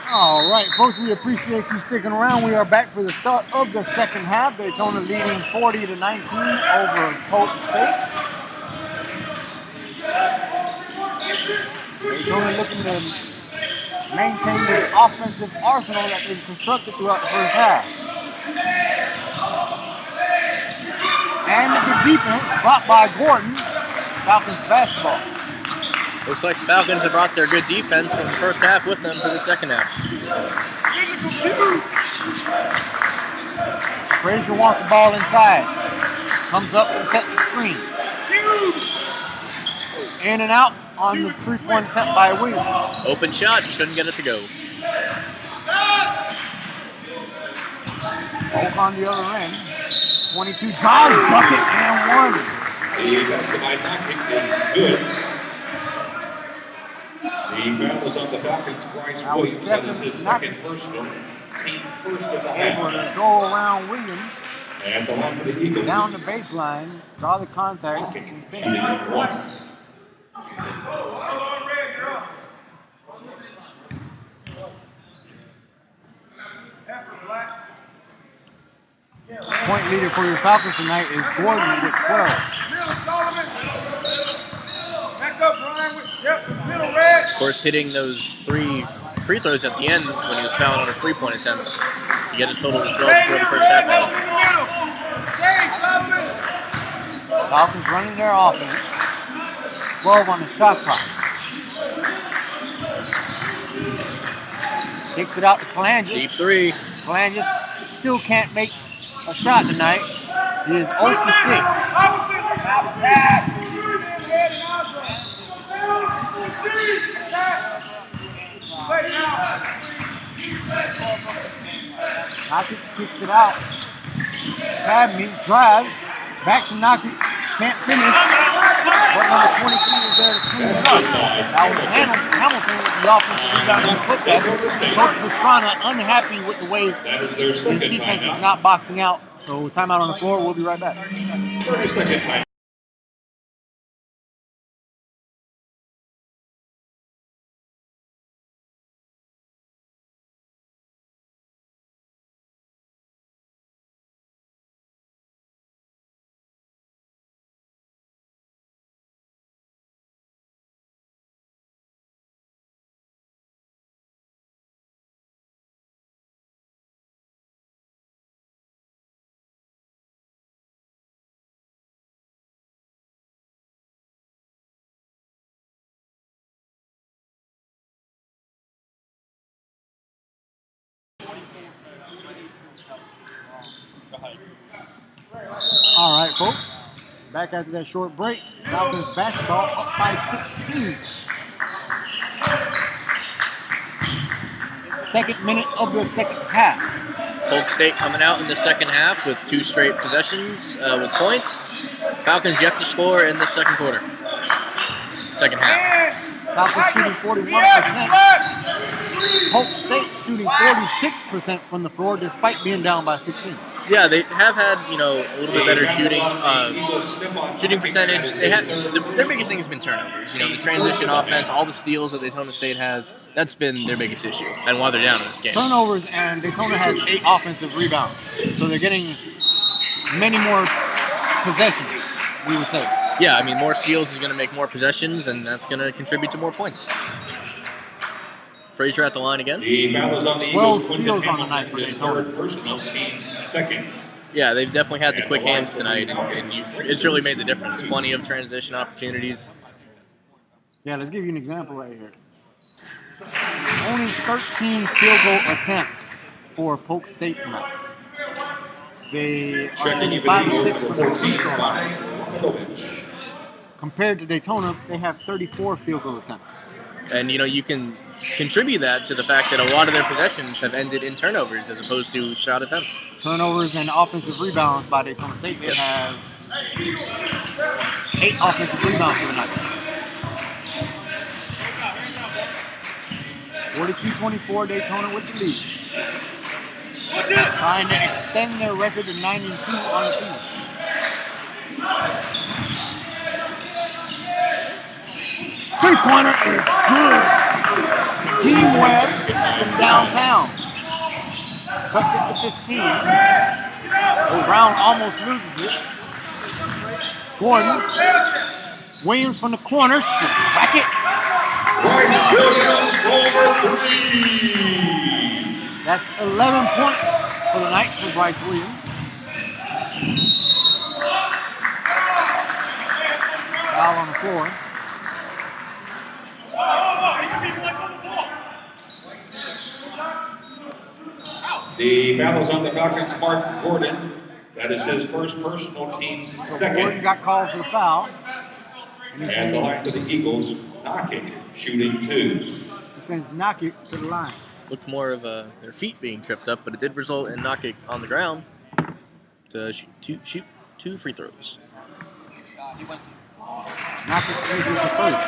All right, folks, we appreciate you sticking around. We are back for the start of the second half. Daytona leading 40-19 over Polk State. Daytona looking to maintain the offensive arsenal that they've constructed throughout the first half. And the defense brought by Gordon, Falcons basketball. Looks like the Falcons have brought their good defense from the first half with them to the second half. Frazier wants the ball inside. Comes up and sets the screen. In and out on the three-point attempt by Williams. Open shot, just couldn't get it to go. Polk on the other end. 22 drives, bucket, and one. The basket by knocking is good. The foul is on the Falcons. Bryce Williams. That is his second personal, team first of the Able half. to go around Williams. And the line for the Eagles. Down the baseline, draw the contact, and Shooting finish. one. Point leader for your Falcons tonight is Gordon with 12. Of course, hitting those 3 free throws at the end when he was fouling on his three-point attempts. You get his total to 12 before the first half. Falcons running their offense. 12 on the shot clock. Kicks it out to Phalanges. Deep three. Phalanges still can't make a shot tonight. He is 0 for 6. Nakic kicks it out. Cadney drives. Back to Nakic. Can't finish. But number 23 is there to clean it up. That was Hamilton with the offensive rebound and putback. Coach Pastrana unhappy with the way That is their his second defense is timeout. not boxing out. So timeout on the floor. We'll be right back. 30-second timeout. All right, folks. Back after that short break. Falcons basketball up by 16. Second minute of the second half. Polk State coming out in the second half with 2 straight possessions with points. Falcons yet to score in the second quarter. Second half. Falcons shooting 41%. Polk State shooting 46% from the floor despite being down by 16. Yeah, they have had, a little bit better shooting percentage. They had their biggest thing has been turnovers. The transition offense, all the steals that Daytona State has, that's been their biggest issue, and why they're down in this game. Turnovers, and Daytona has 8 offensive rebounds. So they're getting many more possessions, we would say. Yeah, more steals is going to make more possessions, and that's going to contribute to more points. Frazier at the line again. The foul is on the 12 Eagles. steals on the night for His Daytona. third personal, team second. Yeah, they've definitely had the quick hands tonight, and it's really made the difference. Plenty of transition opportunities. Yeah, let's give you an example right here. Only 13 field goal attempts for Polk State tonight. They are Checking 5 for 6 from the free 14 throw line. by Lokovic. Compared to Daytona, they have 34 field goal attempts. And, you can contribute that to the fact that a lot of their possessions have ended in turnovers as opposed to shot attempts. Turnovers and offensive rebounds by Daytona State. They have 8 offensive rebounds for the night. 42-24 Daytona with the lead. Trying to extend their record to 9-2 on the season. Three-pointer is good. Team Webb from downtown. Cuts it to 15. Brown almost loses it. Gordon. Williams from the corner. Whack it. Bryce Williams over 3. That's 11 points for the night for Bryce Williams. Foul on the floor. The foul is on the Falcons' Mark Gordon. That is his first personal, team So Gordon second. got called for the foul. And the line for the Eagles, Nakic, shooting 2. He sends Nakic to the line. Looked more of their feet being tripped up, but it did result in Nakic on the ground to shoot 2 free throws. Nakic misses the first.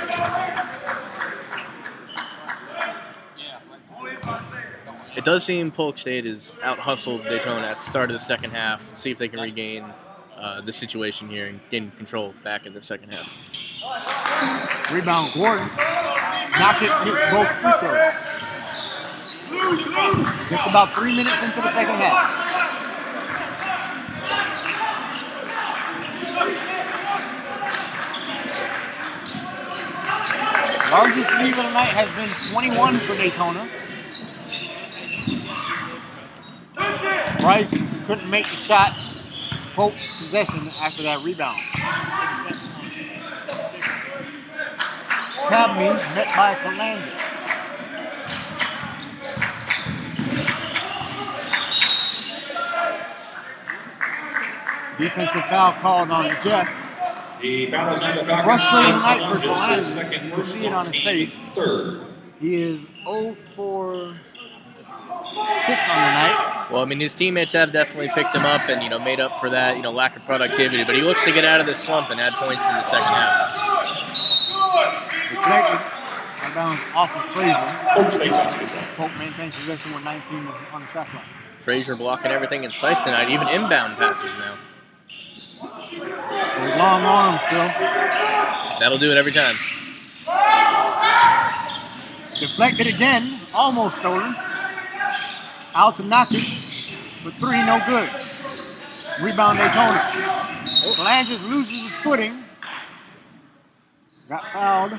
It does seem Polk State has out-hustled Daytona at the start of the second half. See if they can regain the situation here and gain control back in the second half. Rebound Gordon. Nakic hits both free throws. Just about 3 minutes into the second half. Largest lead of the night has been 21 for Daytona. Bryce couldn't make the shot. Polk possession after that rebound. Cadney met by Fernandez. Defensive foul called on Jeff. The foul is on the Falcons. Frustrating night for Second Philanders. You can see it personal, on his team face. third. He is 0 for 6 on the night. Well, I mean, his teammates have definitely picked him up and, made up for that, lack of productivity. But he looks to get out of this slump and add points in the second half. Deflected. Out of bounds off of Frazier. Polk State basketball. Polk maintains possession with 19 on the shot clock. Frazier blocking everything in sight tonight, even inbound passes now. With long arms still. That'll do it every time. Deflected again. Almost stolen. Out to knock it. For 3, no good. Rebound Daytona. Philanders loses his footing. Got fouled.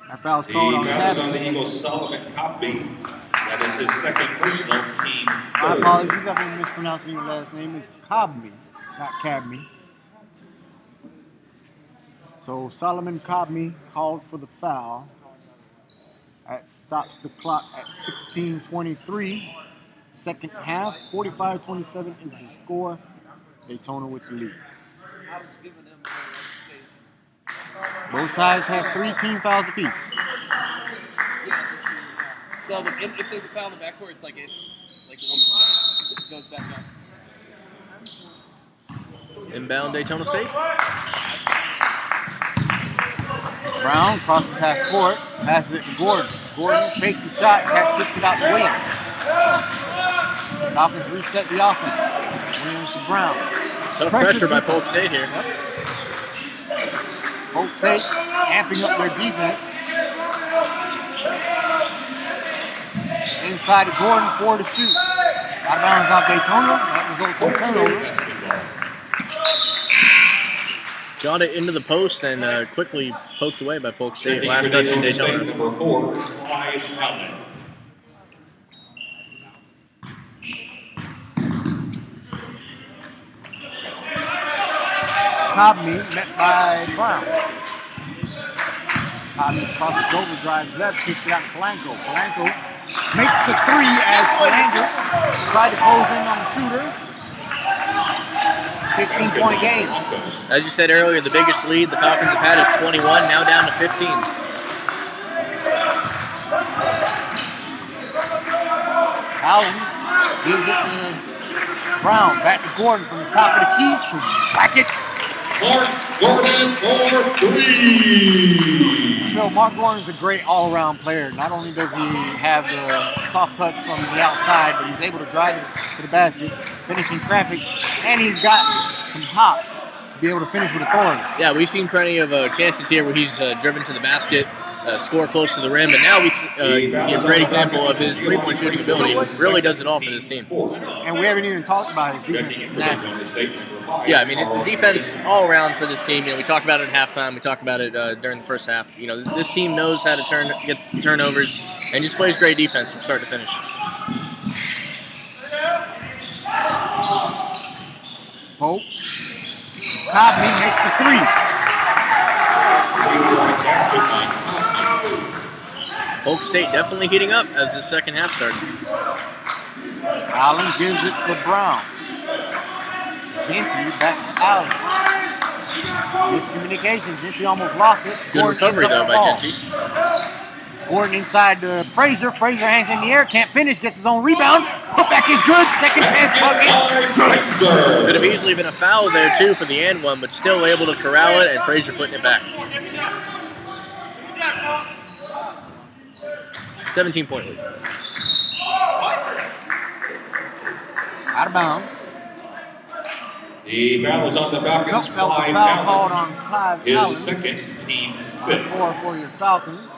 That foul's The called on foul is on Cabby. the Eagles, Solomon Copby. That is his second personal, team My third. apologies if I'm mispronouncing your last name. It's Cobney, not Cabney. So Solomon Cobney called for the foul. That stops the clock at 16:23. Second half, 45-27 is the score. Daytona with the lead. Both sides have 3 team fouls apiece. So if there's a foul in the backcourt, it's like the one goes back up. Inbound Daytona State. Brown crosses half court, passes it to Gordon. Gordon fakes the shot, kicks it out to Williams. Falcons reset the offense. Williams to Brown. Tough pressure by Polk State here. Polk State amping up their defense. Inside to Gordon, 4 to shoot. Out of bounds off Daytona. That results in a turnover. Got it into the post and quickly poked away by Polk State. Checking Last for touch in State, Daytona. number 4, Clyde Allen. Cobney met by Brown. Cobney crosses over, drives left, kicks it out to Polanco. Polanco makes the 3 as Philanders tried to close in on the shooter. 15-point game. As you said earlier, the biggest lead the Falcons have had is 21, now down to 15. Allen gives it to Brown. Back to Gordon from the top of the key. Shooting bracket. Mark Gordon for 3. Phil, Mark Gordon's a great all-around player. Not only does he have the soft touch from the outside, but he's able to drive it to the basket, finishing traffic, and he's got some hops to be able to finish with authority. Yeah, we've seen plenty of chances here where he's driven to the basket, score close to the rim, and now we see a great example of his three-point shooting ability. Really does it all for this team. And we haven't even talked about his defense. It's nasty. Yeah, I mean, the defense all around for this team, we talked about it at halftime, we talked about it during the first half. This team knows how to get turnovers and just plays great defense from start to finish. Polk. Cobney makes the 3. Polk State definitely heating up as the second half starts. Allen gives it to Brown. Genty back to Allen. Miscommunication. Genty almost lost it. Good Gordon recovery, ends up though, with by the Genty. ball. Gordon inside to Frazier. Frazier hangs in the air, can't finish, gets his own rebound. Putback is good. Second chance bucket. Good. Could have easily been a foul there, too, for the and one, but still able to corral it, and Frazier putting it back. 17-point lead. Out of bounds. The foul is on the Falcons. Nope, that was a Clyde foul Allen. called on Clive His Allen. second, team 4 5th. for your Falcons.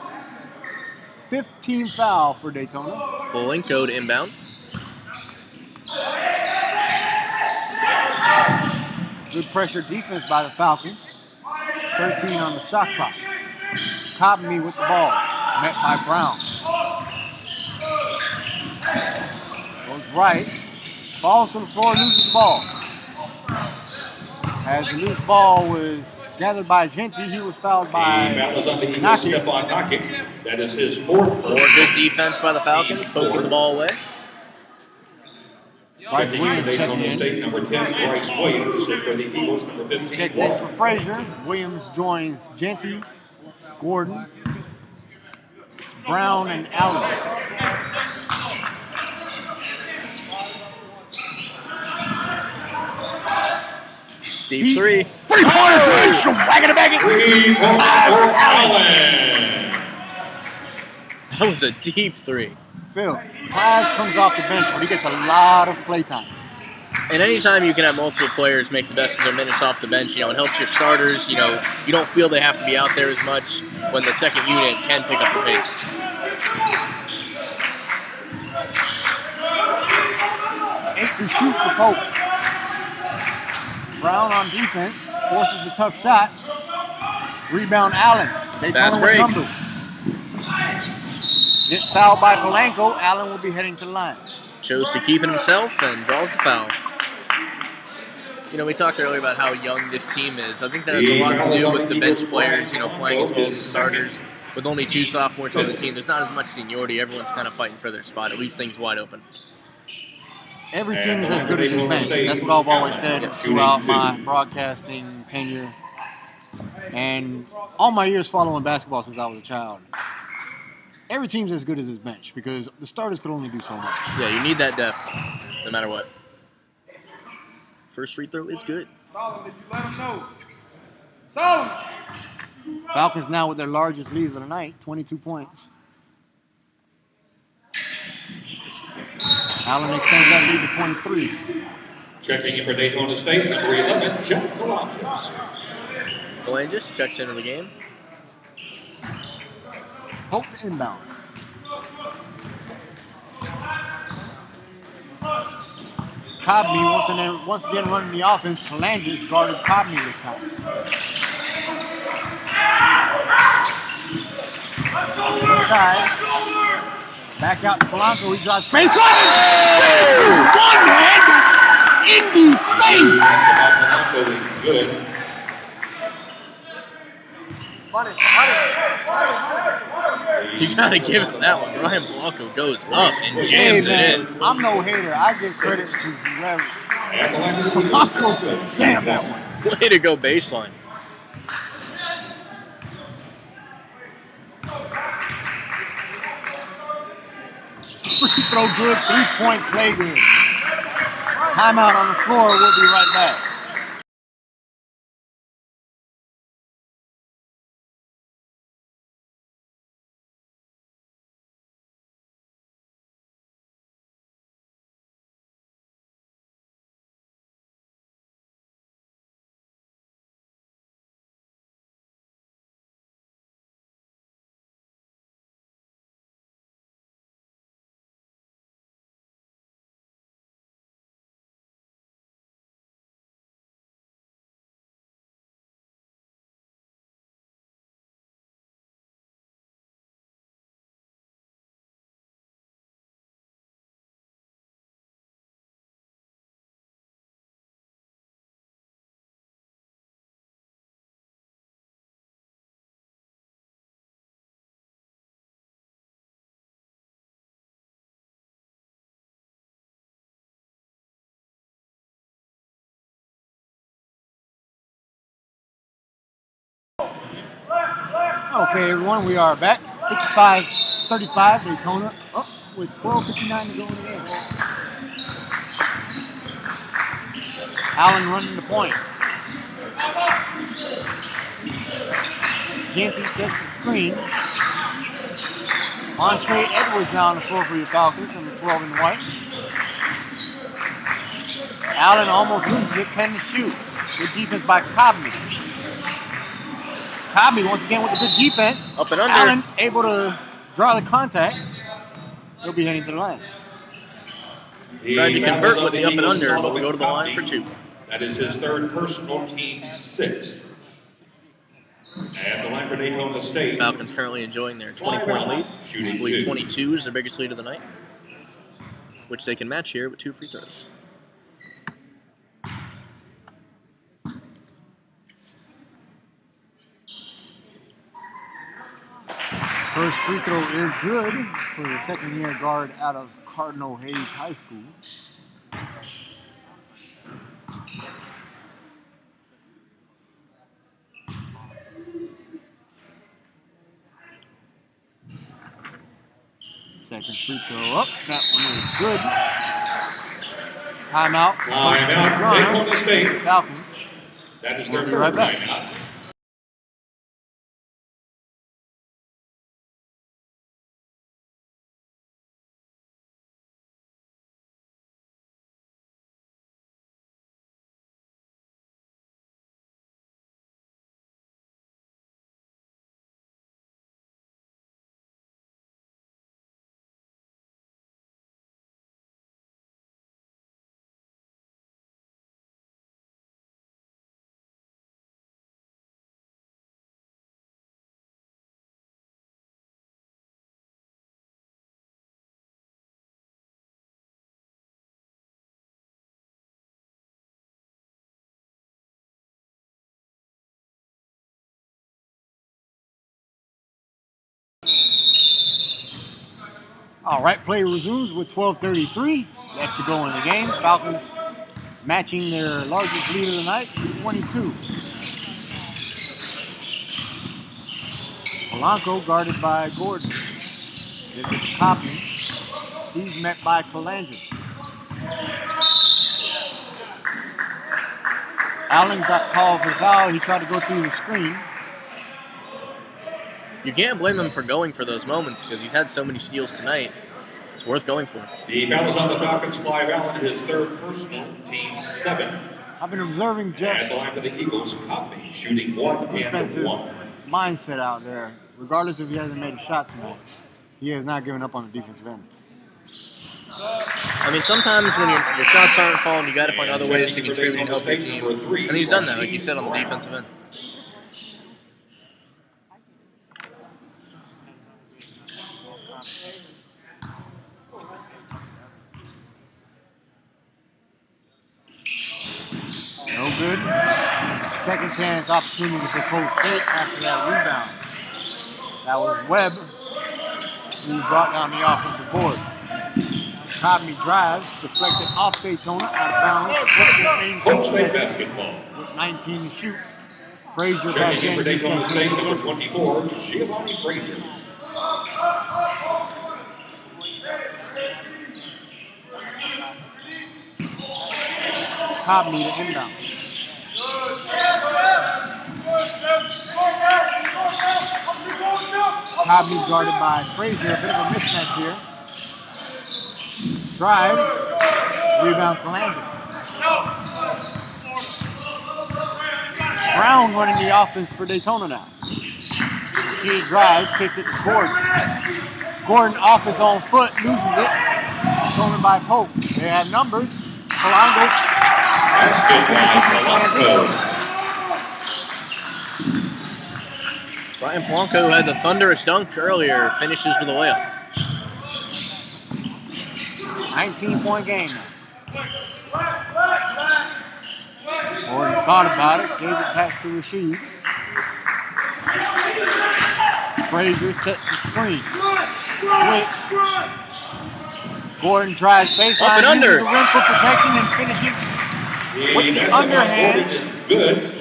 15 foul for Daytona. Polanco to inbound. Good pressure defense by the Falcons. 13 on the shot clock. Cobney with the ball. Met by Brown. Goes right. Falls to the floor, loses the ball. As the loose ball was gathered by Genty, he was fouled The by foul is on the Eagles. Knockett. Stephon Knockett. That is his 4th. More good defense by the Falcons, poking the ball away. Bryce Checking Williams for checking Daytona State, in. number 10, Bryce Williams. And for the Eagles, number He 15, checks in Polk. for Frazier. Williams joins Genty, Gordon, Brown, and Allen. Deep three. Three-pointer! Whacking it back in. 3 Polk for Allen. That was a deep three. Phil, Clyde comes off the bench, but he gets a lot of play time. And anytime you can have multiple players make the best of their minutes off the bench, it helps your starters. You don't feel they have to be out there as much when the second unit can pick up the pace. 8 to shoot for Polk. Brown on defense, forces the tough shot. Rebound Allen. They Fast turn with break. numbers. Gets fouled by Polanco. Allen will be heading to the line. Chose to keep it himself and draws the foul. We talked earlier about how young this team is. I think that has a lot to do with the bench players, playing as well as the starters. With only 2 sophomores on the team, there's not as much seniority. Everyone's kind of fighting for their spot. It leaves things wide open. Every team is as good as its bench. That's what I've always said throughout my broadcasting tenure and all my years following basketball since I was a child. Every team's as good as its bench because the starters could only do so much. Yeah, you need that depth, no matter what. First free throw is good. Solomon, did you let him know? Solomon! Falcons now with their largest lead of the night, 22 points. Allen extends that lead to 23. Checking in for Daytona State, number 11, Jeff Phalanges. Phalanges checks into the game. Polk inbound. Cobney once again running the offense. Phalanges guarded Cobney this time. Inside. Back out to Polanco. He drives baseline. One hand in the face. Good. You gotta give him that one. Ryan Blanco goes up and jams it in. I'm no hater. I give credit to whoever. At the line for the Polanco just jammed that one. Way to go, baseline. Free throw good, 3-point play good. Timeout on the floor. We'll be right back. Okay, everyone, we are back. 55-35, Daytona up with 12:59 to go in the game. Allen running the point. Genty sets the screen. Montre Edwards now on the floor for your Falcons, number 12 in white. Allen almost loses it, 10 to shoot. Good defense by Cobney. Cobney once again with the good defense. Up and under. Allen able to draw the contact. He'll be heading to the line. Tried to convert with the up and under, but we go to the line for 2. That is his third personal, team 6. At the line for Daytona State. Falcons currently enjoying their 20-point lead. I believe 22 is their biggest lead of the night, which they can match here with 2 free throws. First free throw is good for the second-year guard out of Cardinal Hayes High School. Second free throw up. That one is good. Timeout. Timeout, Daytona State. Falcons. That is We'll their be third right back. timeout. All right, play resumes with 12:33 left to go in the game. Falcons matching their largest lead of the night, 22. Polanco guarded by Gordon. Gives it to Copley. He's met by Colangis. Allen got called for foul. He tried to go through the screen. You can't blame him for going for those moments because he's had so many steals tonight. It's worth going for. The foul is on the Falcons. Clive Allen, his third personal, team 7. I've been observing And Jeff's the line for the Eagles, Copley, shooting 1 and defensive 1. mindset out there. Regardless if he hasn't made a shot tonight, he has not given up on the defensive end. I mean, sometimes when your shots aren't falling, you got to find other ways to contribute and help your team. And he's done that, like you said, on the defensive end. No good. Second chance opportunity for Polk State after that rebound. That was Webb who brought down the offensive board. Copley drives, deflected off Daytona, out of bounds. Polk State basketball. With 19 to shoot. Frazier back Checking in in. for Daytona State, number 24, Giovanni Frazier. Copley to inbound. Copley guarded by Frazier. A bit of a mismatch here. Drive. Rebound Colangis. Brown running the offense for Daytona now. She drives, kicks it to Gordon. Gordon off his own foot, loses it. Stolen by Polk. They have numbers. Polanco. Brian Polanco had the thunderous dunk earlier, finishes with a layup. 19-point game. Gordon thought about it, gave it back to Rasheed. Frazier sets the screen. Switch. Gordon drives baseline, up and under. uses the rim for protection and finishes with the underhand. Good.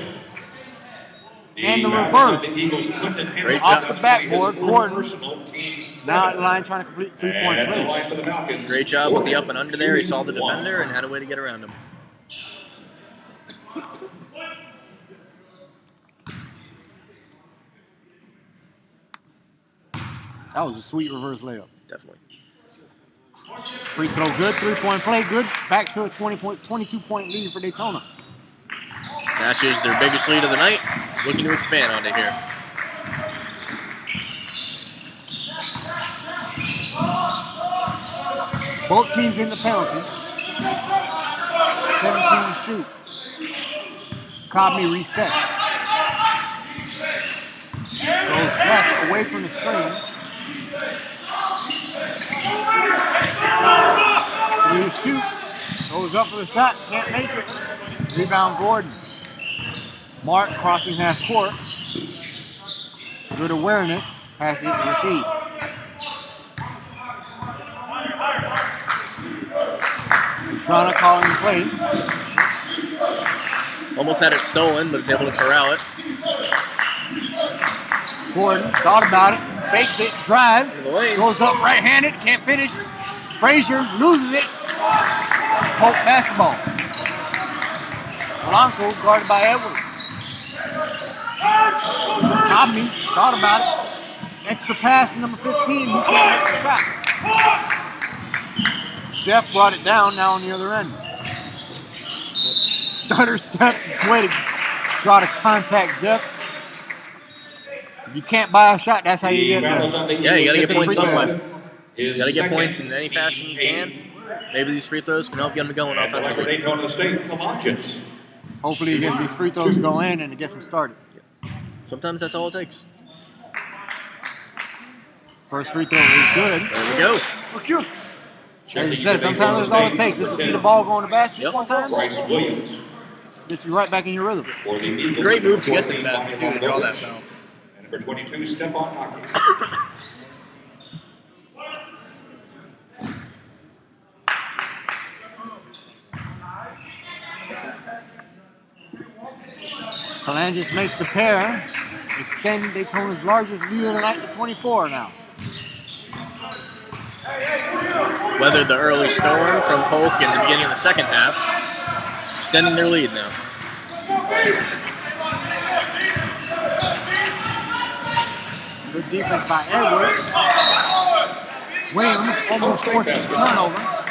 And the reverse. Great Off job. the backboard, Gordon now at the line trying to complete three-point play. Great job with the up and under there. He saw the defender and had a way to get around him. That was a sweet reverse layup. Definitely. Free throw good, three-point play good. Back to a 22-point lead for Daytona. Matches their biggest lead of the night. Looking to expand on it here. Both teams in the penalty. 17 to shoot. Copley resets. Goes left away from the screen. Three to shoot. Goes up for the shot. Can't make it. Rebound Gordon. Mark crossing half court. Good awareness. Pass it to Rasheed. Trying to call in the play. Almost had it stolen, but is able to corral it. Gordon thought about it. fakes it, drives, In the lane. goes up right-handed, can't finish. Frazier loses it. Polk basketball. Blanco guarded by Edwards. Tommy thought about it. Extra pass to number 15. He can't make the shot. Jeff brought it down now on the other end. Stutter step. Way to draw to contact, Jeff. If you can't buy a shot, that's how you get there. Yeah, you got to get points free throw. somewhere. You got to get points in any fashion you can. Maybe these free throws can help get them going offensively. Hopefully he gets these free throws to go in and it gets him started. Sometimes that's all it takes. First free throw is good. There we go. As you said, sometimes that's all it takes is to see the ball go in the basket Yep. one time. Gets you right back in your rhythm. Great move to get to the basket, too, to draw that foul. Number 22, Stephon Hawkins. Kalangis makes the pair. Extend Daytona's largest lead of the night to 24 now. Weathered the early storm from Polk in the beginning of the second half. Extending their lead now. Good defense by Edwards. Williams almost forces a turnover.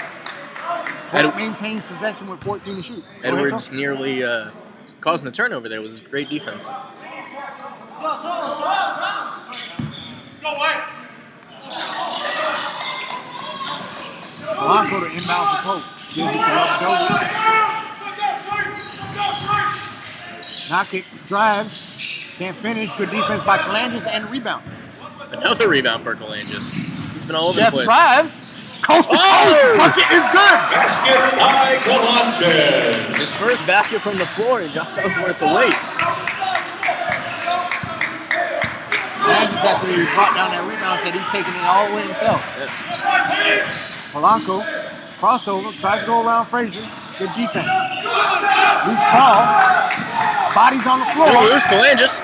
Polk maintains possession with 14 to shoot. Go ahead, Edwards nearly causing a turnover there with his great defense. Blanco to inbound for Polk. Gives it to Dover. Knock it, drives, can't finish. Good defense by Kalangis and rebound. Another rebound for Kalangis. He's been all over Jeff the place. drives, coast to coast. Oh! Bucket is good. Basket by Kalangis. His first basket from the floor, and Josh was worth the wait. Kalangis, after he brought down that rebound, said he's taking it all the way himself. Yes. Polanco, crossover, tries to go around Frazier. Good defense. Loose ball. Bodies on the floor. Still loose, Kalangis.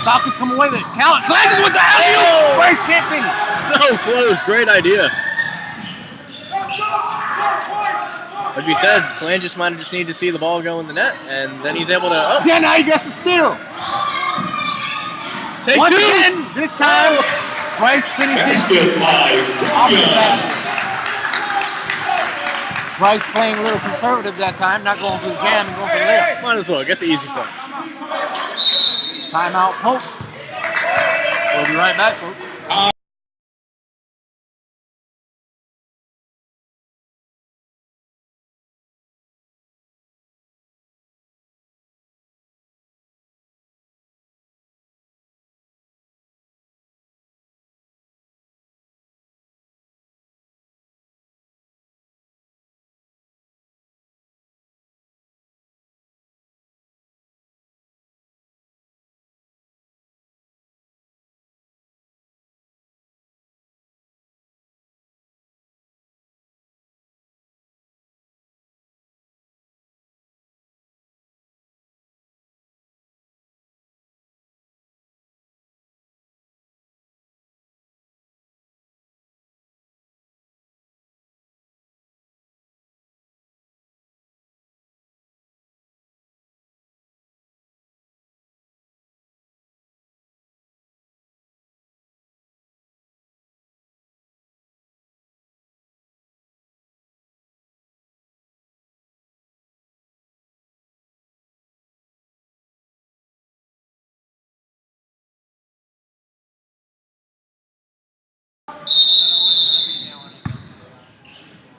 Falcons come away with it. Kalangis with the alley-oop. Bryce can't finish. So close, great idea. Like we said, Kalangis might have just needed to see the ball go in the net, and then he's able to. Oh, Yeah, now he gets the steal. take Once two. again, this time, Bryce finishes Basket by off the Williams. back. Bryce playing a little conservative that time, not going for the jam and going for the layup. Might as well get the easy points. Timeout, Polk. We'll be right back, folks.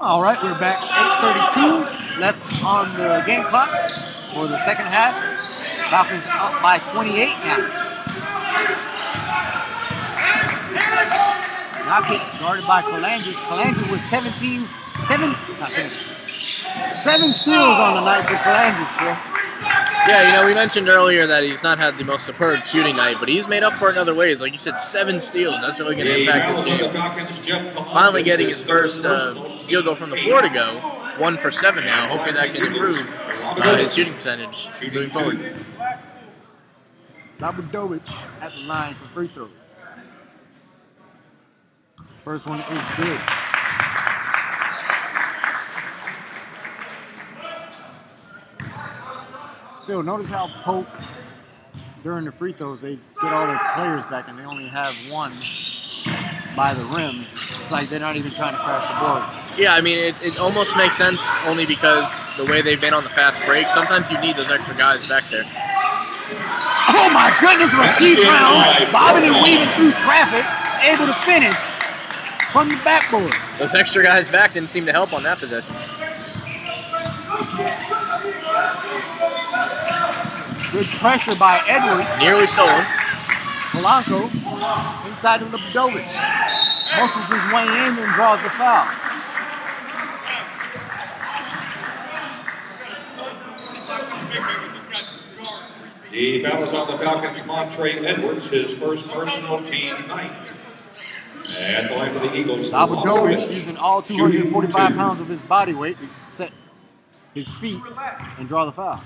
All right, we're back. 8:32 left on the game clock for the second half. Falcons up by 28 now. Knock it, guarded by Kalangis. Kalangis with 7 steals on the night for Kalangis. Yeah, you know, we mentioned earlier that he's not had the most superb shooting night, but he's made up for it in other ways. Like you said, 7 steals. That's really going to impact this game. Finally getting his first field goal from the floor to go. 1 for 7 now. Hopefully that can improve his shooting percentage moving forward. Davidovich at the line for free throws. First one is good. Phil, notice how Polk, during the free throws, they get all their players back and they only have one by the rim. It's like they're not even trying to crash the board. Yeah, I mean, it almost makes sense only because the way they've been on the fast break, sometimes you need those extra guys back there. Oh my goodness, Rasheed Brown bobbing and weaving through traffic, able to finish from the backboard. Those extra guys back didn't seem to help on that possession. Good pressure by Edwards. Nearly stolen. Polanco inside of Lebedovich. Muscles his way in and draws the foul. The foul is on the Falcons' Montre Edwards, his first personal, team ninth. At the line for the Eagles, Lebedovich using all 245 pounds of his body weight to set his feet and draw the foul.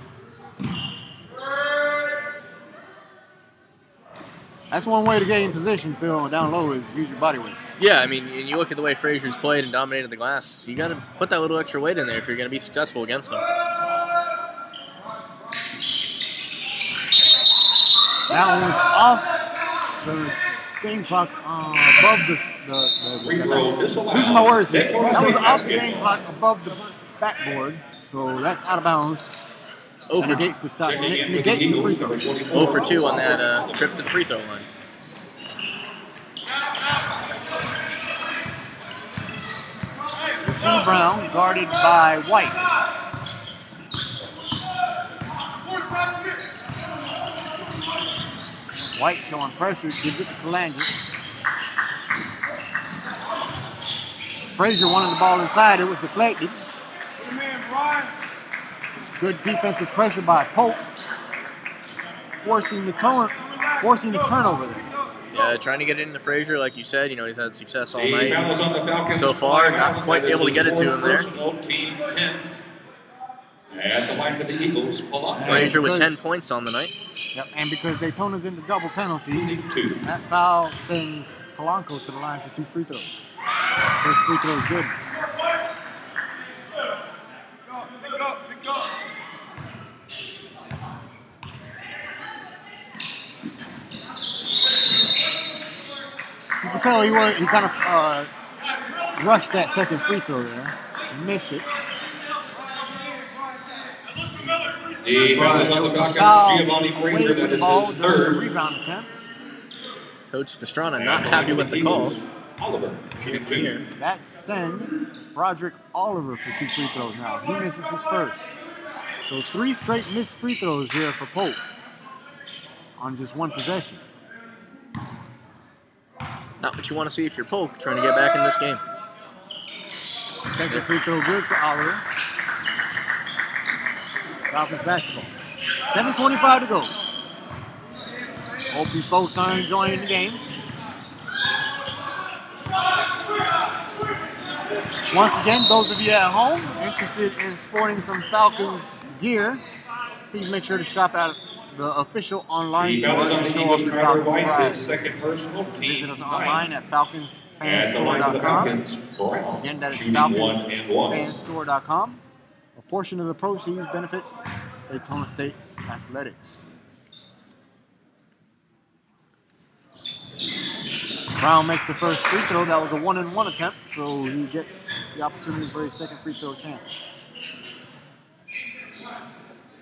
That's one way to get in position, Phil, down low is use your body weight. Yeah, I mean, and you look at the way Frazier's played and dominated the glass, you got to put that little extra weight in there if you're going to be successful against him. That one was off the game clock above the losing my words here. That was off the game clock above the backboard, so that's out of bounds. Negates the shot. Negates the free throw. 0 for 2 on that trip to the free throw line. Rasheed Brown guarded by White. White showing pressure, gives it to Kalangis. Frazier wanted the ball inside, it was deflected. Good defensive pressure by Polk, forcing the turnover there. Yeah, trying to get it into Frazier, like you said. You know, he's had success all night so far. Not quite able to get it to him there. At the line for the Eagles, Frazier with 10 points on the night. Yep, and because Daytona's in the double penalty, that foul sends Polanco to the line for 2 free throws. First free throw is good. You can tell he kind of rushed that second free throw there. He missed it. The foul is on the Falcons. Giovanni Frazier, that is his third. Rebound attempt. Coach Pastrana not happy with the call. Oliver, Here. That sends Broderick Oliver for 2 free throws now. He misses his first. So 3 straight missed free throws here for Polk on just 1 possession. Not what you want to see if you're Polk trying to get back in this game. Second free throw good for Oliver. Falcons basketball. 7:25 to go. Hope you folks are enjoying the game. Once again, those of you at home interested in sporting some Falcons gear, please make sure to shop at the official online The store foul is on and the show off Eagles. your Tyler Falcons White, pride. his second personal, Visit team us ninth. online at At the line for the falconsfanstore.com. Falcons, Brown, Again, that is shooting 1 and 1. falconsfanstore.com. A portion of the proceeds benefits Daytona State Athletics. Brown makes the first free throw. That was a 1-and-1 attempt, so he gets the opportunity for a second free throw chance.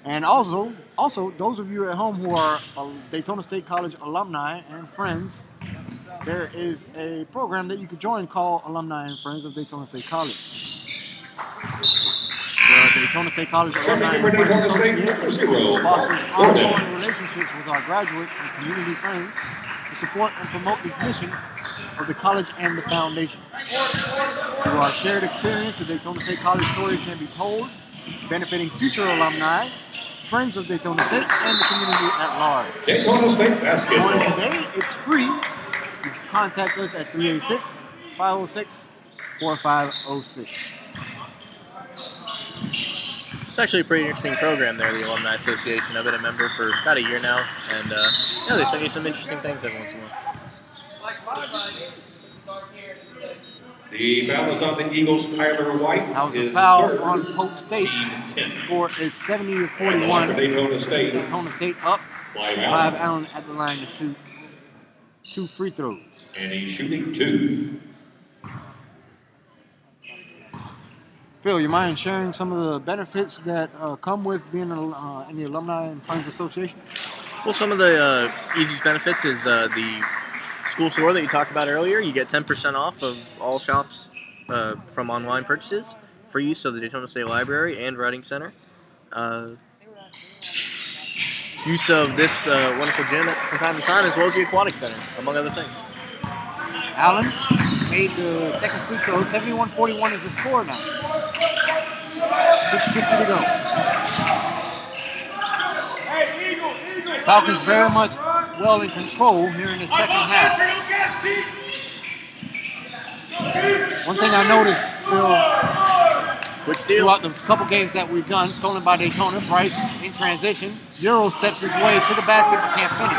And also, those of you at home who are Daytona State College alumni and friends, there is a program that you could join called Alumni and Friends of Daytona State College. The Daytona State College Alumni and Friends Association fosters ongoing relationships with our graduates and community friends to support and promote the mission of the college and the foundation. Through our shared experience, the Daytona State College story can be told, benefiting future alumni, friends of Daytona State, and the community at large. Daytona State Join basketball. today, it's free. You can contact us at 386-506-4506. It's actually a pretty interesting program there, the Alumni Association. I've been a member for about a year now, and yeah, they send you some interesting things every once in a while. The foul is on the Eagles' Tyler White. That was a His foul third, on Polk State. team 10. Score is 70 to And the line for 41. Daytona State. Daytona State up. Clive Clive Allen. Allen at the line to shoot 2 free throws. And he's shooting 2. Phil, you mind sharing some of the benefits that come with being in the Alumni and Friends Association? Well, some of the easiest benefits is the school store that you talked about earlier. You get 10% off of all shops from online purchases for use of the Daytona State Library and Writing Center. Use of this wonderful gym from time to time, as well as the Aquatic Center, among other things. Allen made the second free throw. 71-41 is the score now. 6:50 to go. Falcons very much well in control here in the second half. One thing I noticed, Phil, Quick steal. throughout the couple games that we've done, stolen by Daytona, Bryce in transition. Euro steps his way to the basket but can't finish.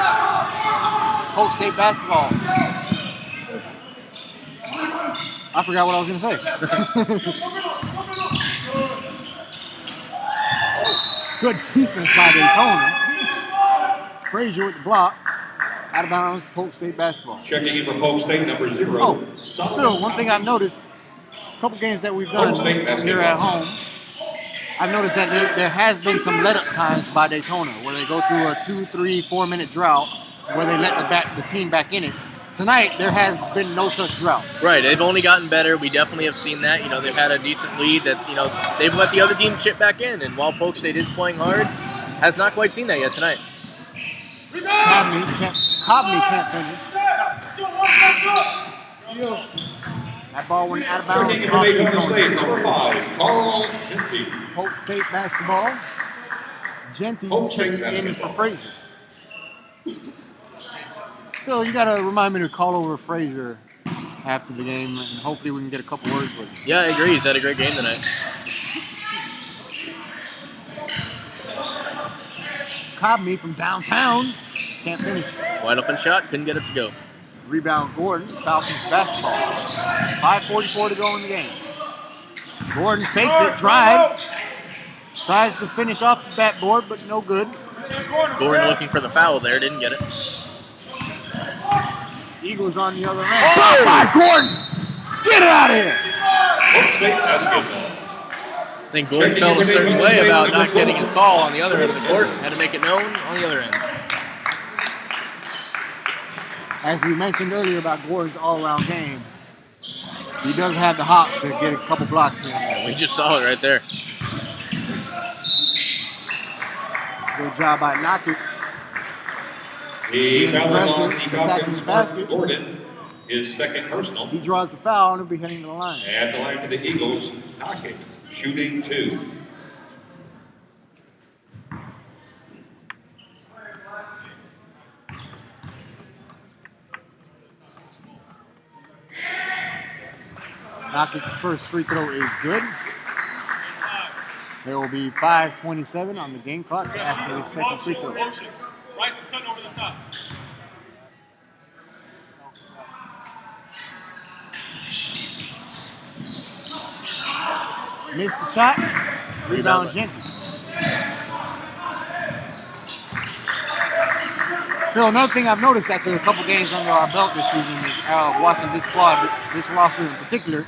Polk State basketball. I forgot what I was going to say. Good defense by Daytona. Frazier with the block. Out of bounds, Polk State basketball. Checking in for Polk State, number 0. Oh, Phil, one thing I've noticed, a couple games that we've done here at home, I've noticed that there has been some let-up times by Daytona where they go through a 2, 3, 4-minute drought where they let the team back in it. Tonight, there has been no such drought. Right, they've only gotten better. We definitely have seen that. You know, they've had a decent lead that, you know, they've let the other team chip back in. And while Polk State is playing hard, has not quite seen that yet tonight. Cobney can't finish. That ball went out of bounds. Checking in for Daytona State, number 5, Carl Genty. Polk State basketball. Genty Polk State checks in for basketball. Frazier. Phil, you got to remind me to call over Frazier after the game, and hopefully we can get a couple words with him. Yeah, I agree. He's had a great game tonight. Cobney from downtown can't finish. Wide open shot, couldn't get it to go. Rebound Gordon, Falcons basketball. 5:44 to go in the game. Gordon fakes it, drives. Tries to finish off the backboard, but no good. Gordon looking for the foul there, didn't get it. Eagles on the other end. Shot by Gordon! Get it out of here! Polk State basketball. I think Gordon felt a certain way about not getting his call on the other end of the court. Had to make it known on the other end. As we mentioned earlier about Gordon's all-around game, he does have the hops to get a couple blocks here and there. We just saw it right there. Good job by Knockett. The foul is on the aggressive, Falcons, attacking the basket. Mark Gordon, his second personal. He draws the foul and he'll be heading to the line. At the line for the Eagles, Knockett, shooting 2. Knockett's first free throw is good. There will be 5:27 on the game clock after his second free throw. Rice is cutting over the top. Missed the shot. Rebound Genty. Phil, another thing I've noticed after a couple games under our belt this season is watching this squad, this roster in particular,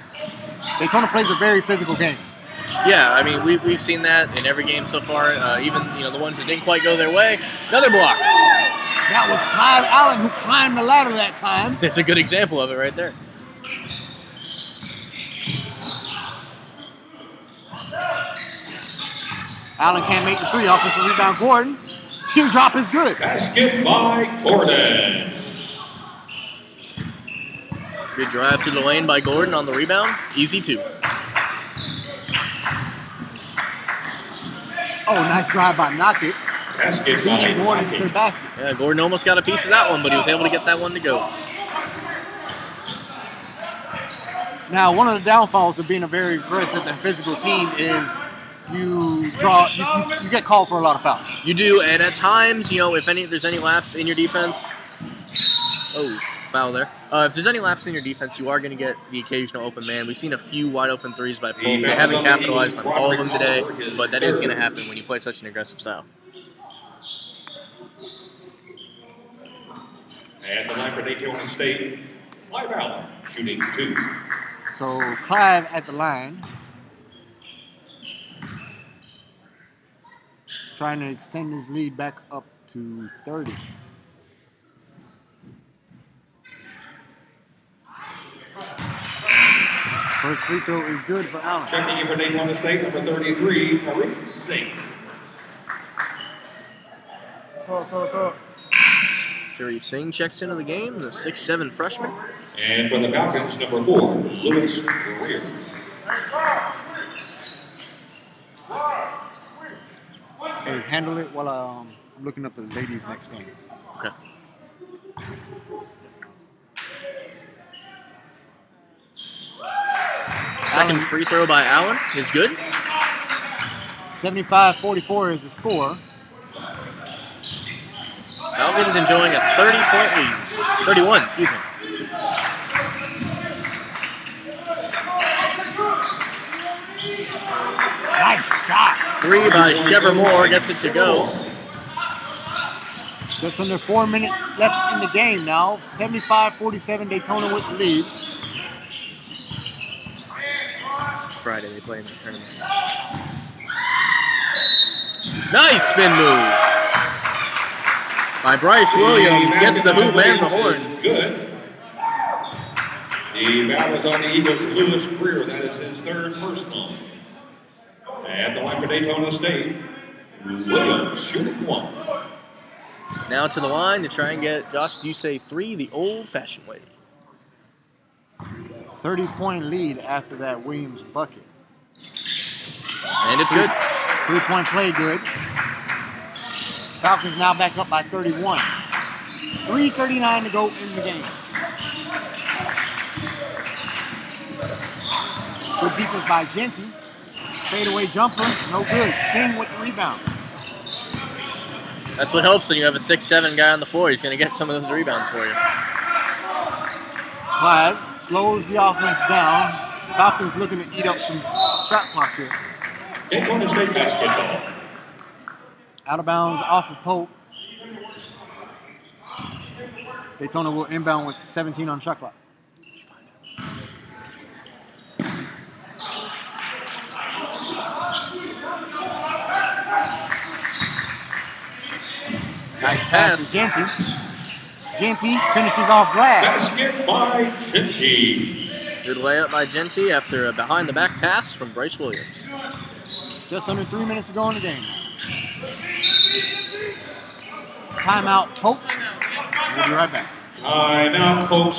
Daytona plays a very physical game. Yeah, I mean, we've seen that in every game so far, even, you know, the ones that didn't quite go their way. Another block. That was Clive Allen who climbed the ladder that time. It's a good example of it right there. Allen can't make the three. Offensive rebound, Gordon. Teardrop is good. Basket by Gordon. Good drive to the lane by Gordon on the rebound. Easy 2. Oh, nice drive by Knockett. Basket by Leading Gordon to the Knockett. basket. Yeah, Gordon almost got a piece of that one, but he was able to get that one to go. Now, one of the downfalls of being a very aggressive and physical team is you get called for a lot of fouls. You do, and at times, you know, if there's any lapse in your defense, Foul there. If there's any lapse in your defense, you are going to get the occasional open man. We've seen a few wide open threes by Polk. They haven't capitalized on all of them today, but that is going to happen when you play such an aggressive style. And the line for Daytona State, Clive Allen, shooting 2. So Clive at the line, trying to extend his lead back up to 30. First free throw is good for Allen. Checking in for Daytona State, number 33, Tariq Singh. So. Tariq Singh checks into the game, the 6'7" freshman. And for the Falcons, number 4, Lewis Greer. Hey, handle it while I'm looking up the ladies' next game. Okay. Second free throw by Allen is good. 75-44 is the score. Falcons enjoying a 30-point lead. 31, excuse me. Nice shot. 3 by Shevver Moore gets it to go. Just under 4 minutes left in the game now. 75-47 Daytona with the lead. Friday they play in the tournament. Nice spin move by Bryce Williams. Gets the hoop and the horn. Good. The foul is on the Eagles' Lewis Greer. That is his 3rd personal. At the line for Daytona State, Williams shooting 1. Now to the line to try and get, Josh, you say 3 the old-fashioned way. 30-point lead after that Williams bucket. And it's good. 3-point play good. Falcons now back up by 31. 3:39 to go in the game. Good defense by Genty. Fadeaway jumper, no good. Singh with the rebound. That's what helps when you have a 6'7" guy on the floor. He's going to get some of those rebounds for you. Clive slows the offense down. Falcons looking to eat up some shot clock here. Daytona State basketball. Out of bounds off of Polk. Daytona will inbound with 17 on shot clock. Nice pass. Genty. Genty finishes off glass. Basket by Genty. Good layup by Genty after a behind-the-back pass from Bryce Williams. Just under 3 minutes to go in the game. Timeout, Polk. We'll be right back. Timeout, Polk.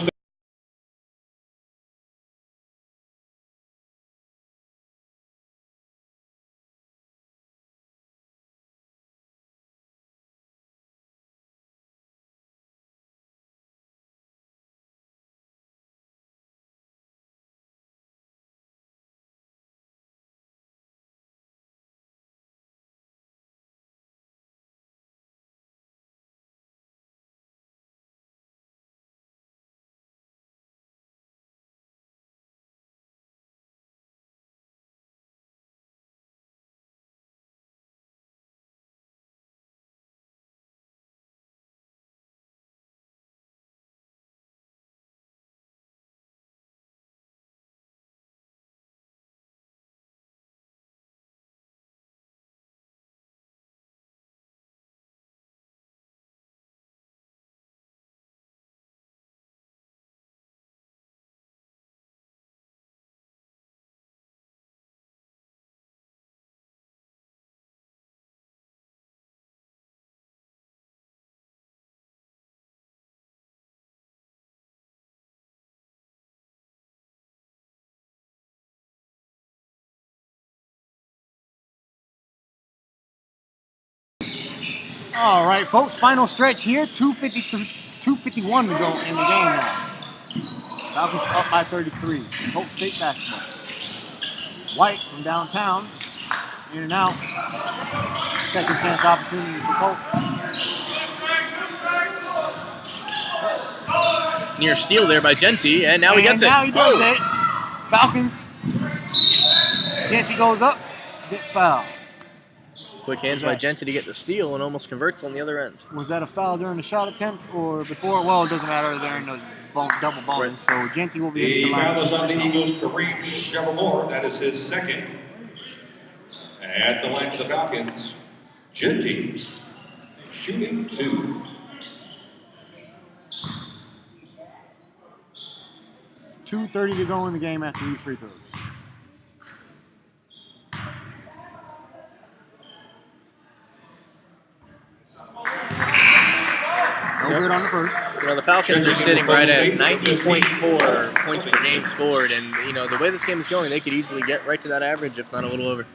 All right, folks, final stretch here. 2:51 to go in the game now. Falcons up by 33. Polk State basketball. White from downtown. In and out. Second chance opportunity for Polk. near steal there by Genty, and now he gets it. Now he does Oh! it. Falcons. Genty goes up, gets fouled. Quick hands by Genty to get the steal and almost converts on the other end. Was that a foul during the shot attempt or before? Well, it doesn't matter. They're in the double bonus, Right. so Genty will be The in the foul line. is on the Eagles, Kareem Chevrolet. That is his second. At the line for the Falcons, Genty, shooting 2. 2:30 to go in the game after these free throws. No good on the first. You know, the Falcons are sitting right at 90.4 points per game scored, and, you know, the way this game is going, they could easily get right to that average, if not a little over.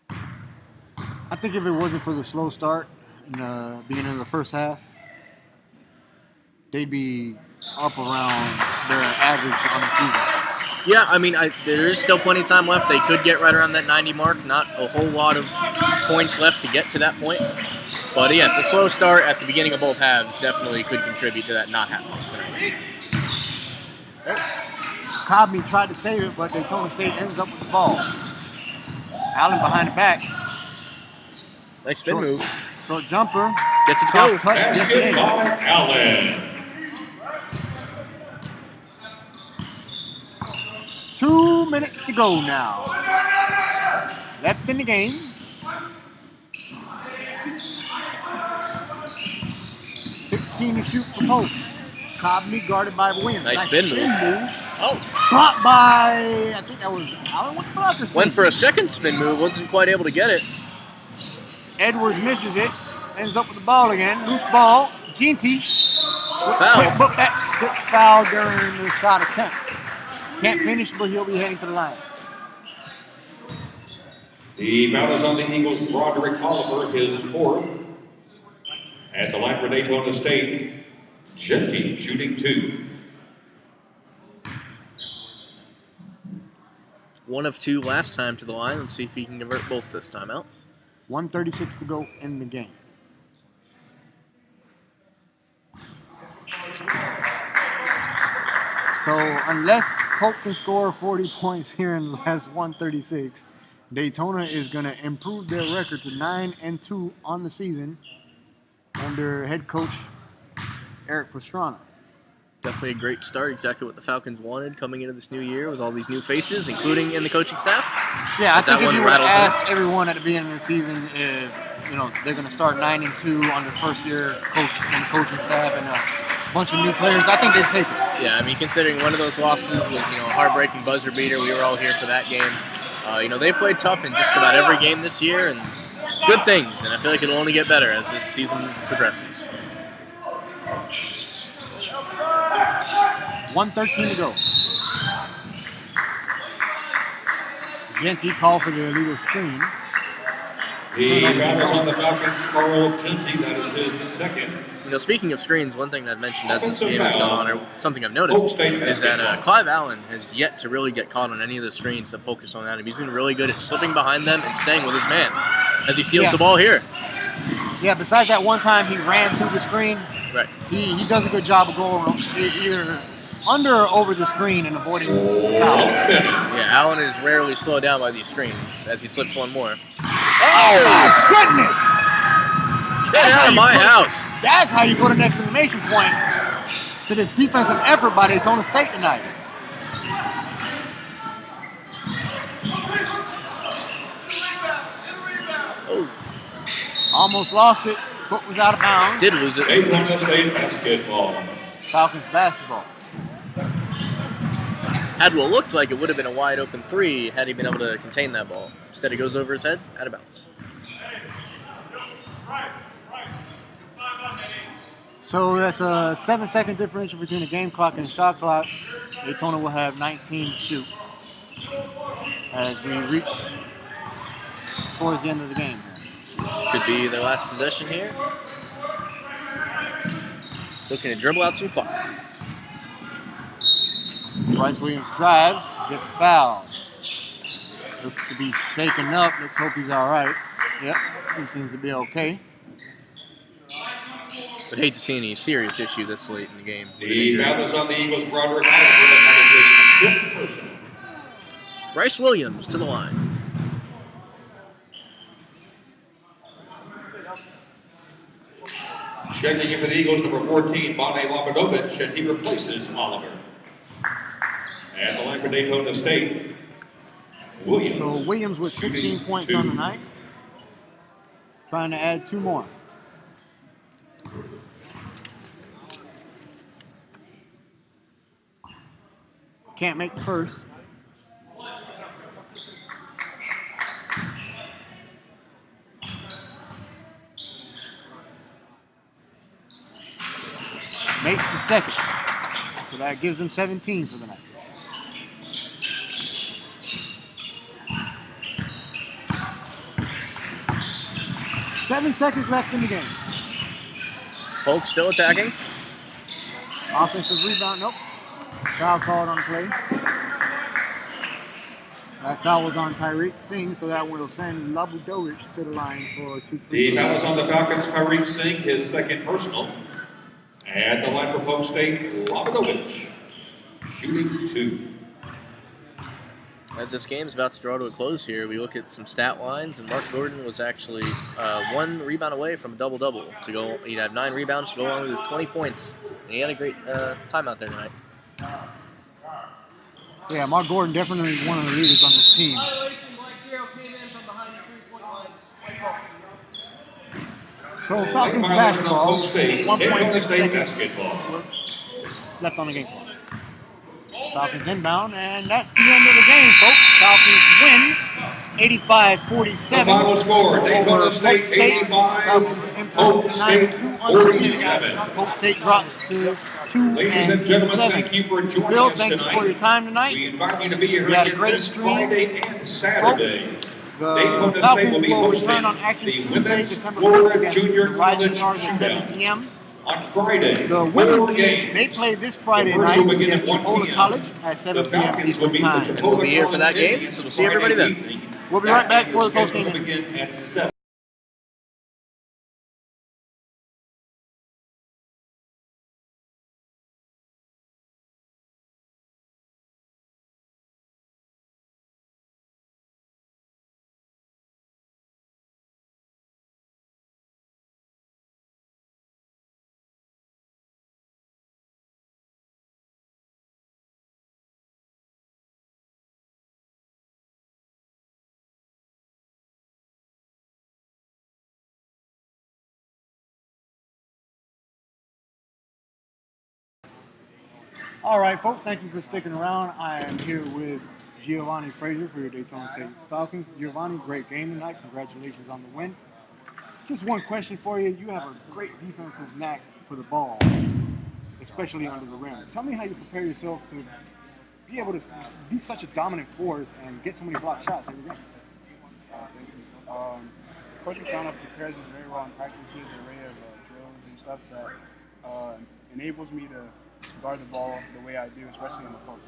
I think if it wasn't for the slow start in the beginning of the first half, they'd be up around their average on the season. Yeah, I mean, there is still plenty of time left. They could get right around that 90 mark. Not a whole lot of points left to get to that point. But yes, a slow start at the beginning of both halves definitely could contribute to that not happening tonight. Cobney tried to save it, but Daytona State ends up with the ball. Allen behind the back. Nice spin move. Short jumper. Gets it Soft go. touch. Gets it in. Basketball, Allen. 2 minutes to go now. Left in the game. 16 to shoot for Polk. Cobney guarded by Williams. Nice spin move. Oh, Blocked by, I think that was Allen. What blocker? went for a second spin move. Wasn't quite able to get it. Edwards misses it. Ends up with the ball again. Loose ball. Genty. Foul. But that gets fouled during the shot attempt. Can't finish, but he'll be heading to the line. The foul is on the Eagles, Broderick Oliver, his 4th. At the line for Daytona State, Genty, shooting 2. 1 of 2 last time to the line. Let's see if he can convert both this time out. 1:36 to go in the game. So unless Polk can score 40 points here in the last 1:36, Daytona is going to improve their record to 9-2 on the season under head coach Eric Pastrana. Definitely a great start. Exactly what the Falcons wanted coming into this new year with all these new faces, including in the coaching staff. Yeah, I As that think if one you would rattles in. ask everyone at the beginning of the season if they're going to start 9-2 under first-year coach and coaching staff and a bunch of new players, I think they'd take it. Yeah, I mean, considering one of those losses was, a heartbreaking buzzer beater. We were all here for that game. They played tough in just about every game this year, and good things. And I feel like it'll only get better as this season progresses. 1:13 to go. Genty called for the illegal screen. The foul is on the Falcons, Carl Genty. That is his 2nd. Speaking of screens, one thing I've mentioned as this game has gone on, or something I've noticed, is that Clive Allen has yet to really get caught on any of the screens that focus on him. He's been really good at slipping behind them and staying with his man as he steals the ball here. Yeah, besides that one time he ran through the screen, Right. he does a good job of going either under or over the screen and avoiding fouls. Yeah, Allen is rarely slowed down by these screens as he slips one more. Oh my goodness! Get out of my house! That's how you put an exclamation point to this defensive effort by Daytona State tonight. Oh, Almost lost it. Foot was out of bounds. did lose it. Daytona State basketball. Falcons basketball. Had what looked like it would have been a wide open 3 had he been able to contain that ball. Instead, it goes over his head, out of bounds. So that's a 7-second differential between the game clock and shot clock. Daytona will have 19 to shoot as we reach towards the end of the game. Could be their last possession here. Looking to dribble out some clock. Bryce Williams drives, gets fouled. Looks to be shaken up. Let's hope he's all right. Yep, he seems to be okay. Would hate to see any serious issue this late in the game. with an The injury. foul is on the Eagles, Broderick Oliver. That is his fifth personal. Bryce Williams to the line. Checking in for the Eagles, number 14, Bonnie Lobanovich, and he replaces Oliver. And the line for Daytona State, Williams. So Williams with 16 points on the night. Trying to add 2 more. Can't make the first. Makes the second. So that gives him 17 for the night. Seven seconds left in the game. Polk still attacking. Offensive rebound, nope. Foul called on the play. That foul was on Tyreek Singh, so that will send Labudovich to the line for 2 free The throws. foul is on the Falcons, Tyreek Singh, his second personal. And the line for Polk State, Lobanovich, shooting 2. As this game's about to draw to a close here, we look at some stat lines, and Mark Gordon was actually 1 rebound away from a double-double to go. He'd have 9 rebounds to go along with his 20 points, and he had a great time out there tonight. Yeah, Mark Gordon definitely is one of the leaders on this team. So Falcons basketball, Polk State, 1.6 Daytona State seconds basketball. left on the game clock. Falcons inbound, and that's the end of the game, folks. Falcons win 85-47. The final score, Daytona over State Polk State. 85, Falcons Polk improved to State 92 undefeated. 47. Polk State drops to 2 Ladies and and gentlemen, 7. thank you for joining Phil, us thank you tonight. for your time tonight. We invite you to be here We had a again great this stream. Friday and Saturday. The Daytona State Falcons will be will hosting return on action the Tuesday, Women's December Florida 5th against Junior the Rising College Stars at 7 Shootout. p.m. On Friday, The 4 women's team, games. they play this Friday The first night will begin against at 1 Chipola p.m. College at 7 The p.m. Falcons will Eastern meet the time. Chipola We'll be here for that College game, Indians so we'll see everybody Friday then. evening. We'll be right That back for the game is post-game scheduled to begin at 7. All right, folks, thank you for sticking around. I am here with Giovanni Frazier for your Daytona State Falcons. Giovanni, great game tonight. Congratulations on the win. Just one question for you. You have a great defensive knack for the ball, especially under the rim. Tell me how you prepare yourself to be able to be such a dominant force and get so many block shots every game. Thank you. Coach Machado prepares us very well in practice. He has an array of drills and stuff that enables me to guard the ball the way I do, especially in the post.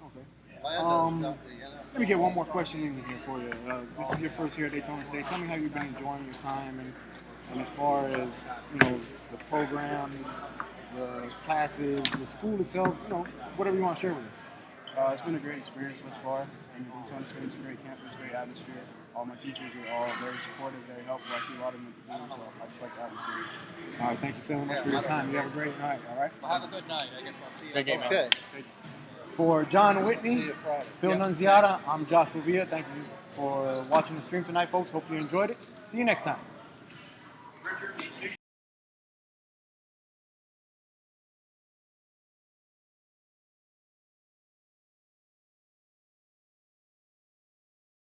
Okay. Let me get one more question in here for you. This is your first year at Daytona State. Tell me how you've been enjoying your time, and as far as the program, the classes, the school itself, whatever you want to share with us. It's been a great experience thus far. And Daytona State is a great campus, great atmosphere. All my teachers are all very supportive, very helpful. I see a lot of them at the game, so I just like the atmosphere. All right, thank you so much for your time. You have a great night, all right? Well, have a good night. I guess I'll see you. Good game, man. Okay. For John Whitney, Phil Nunziata, I'm Joshua Villa. Thank you for watching the stream tonight, folks. Hope you enjoyed it. See you next time.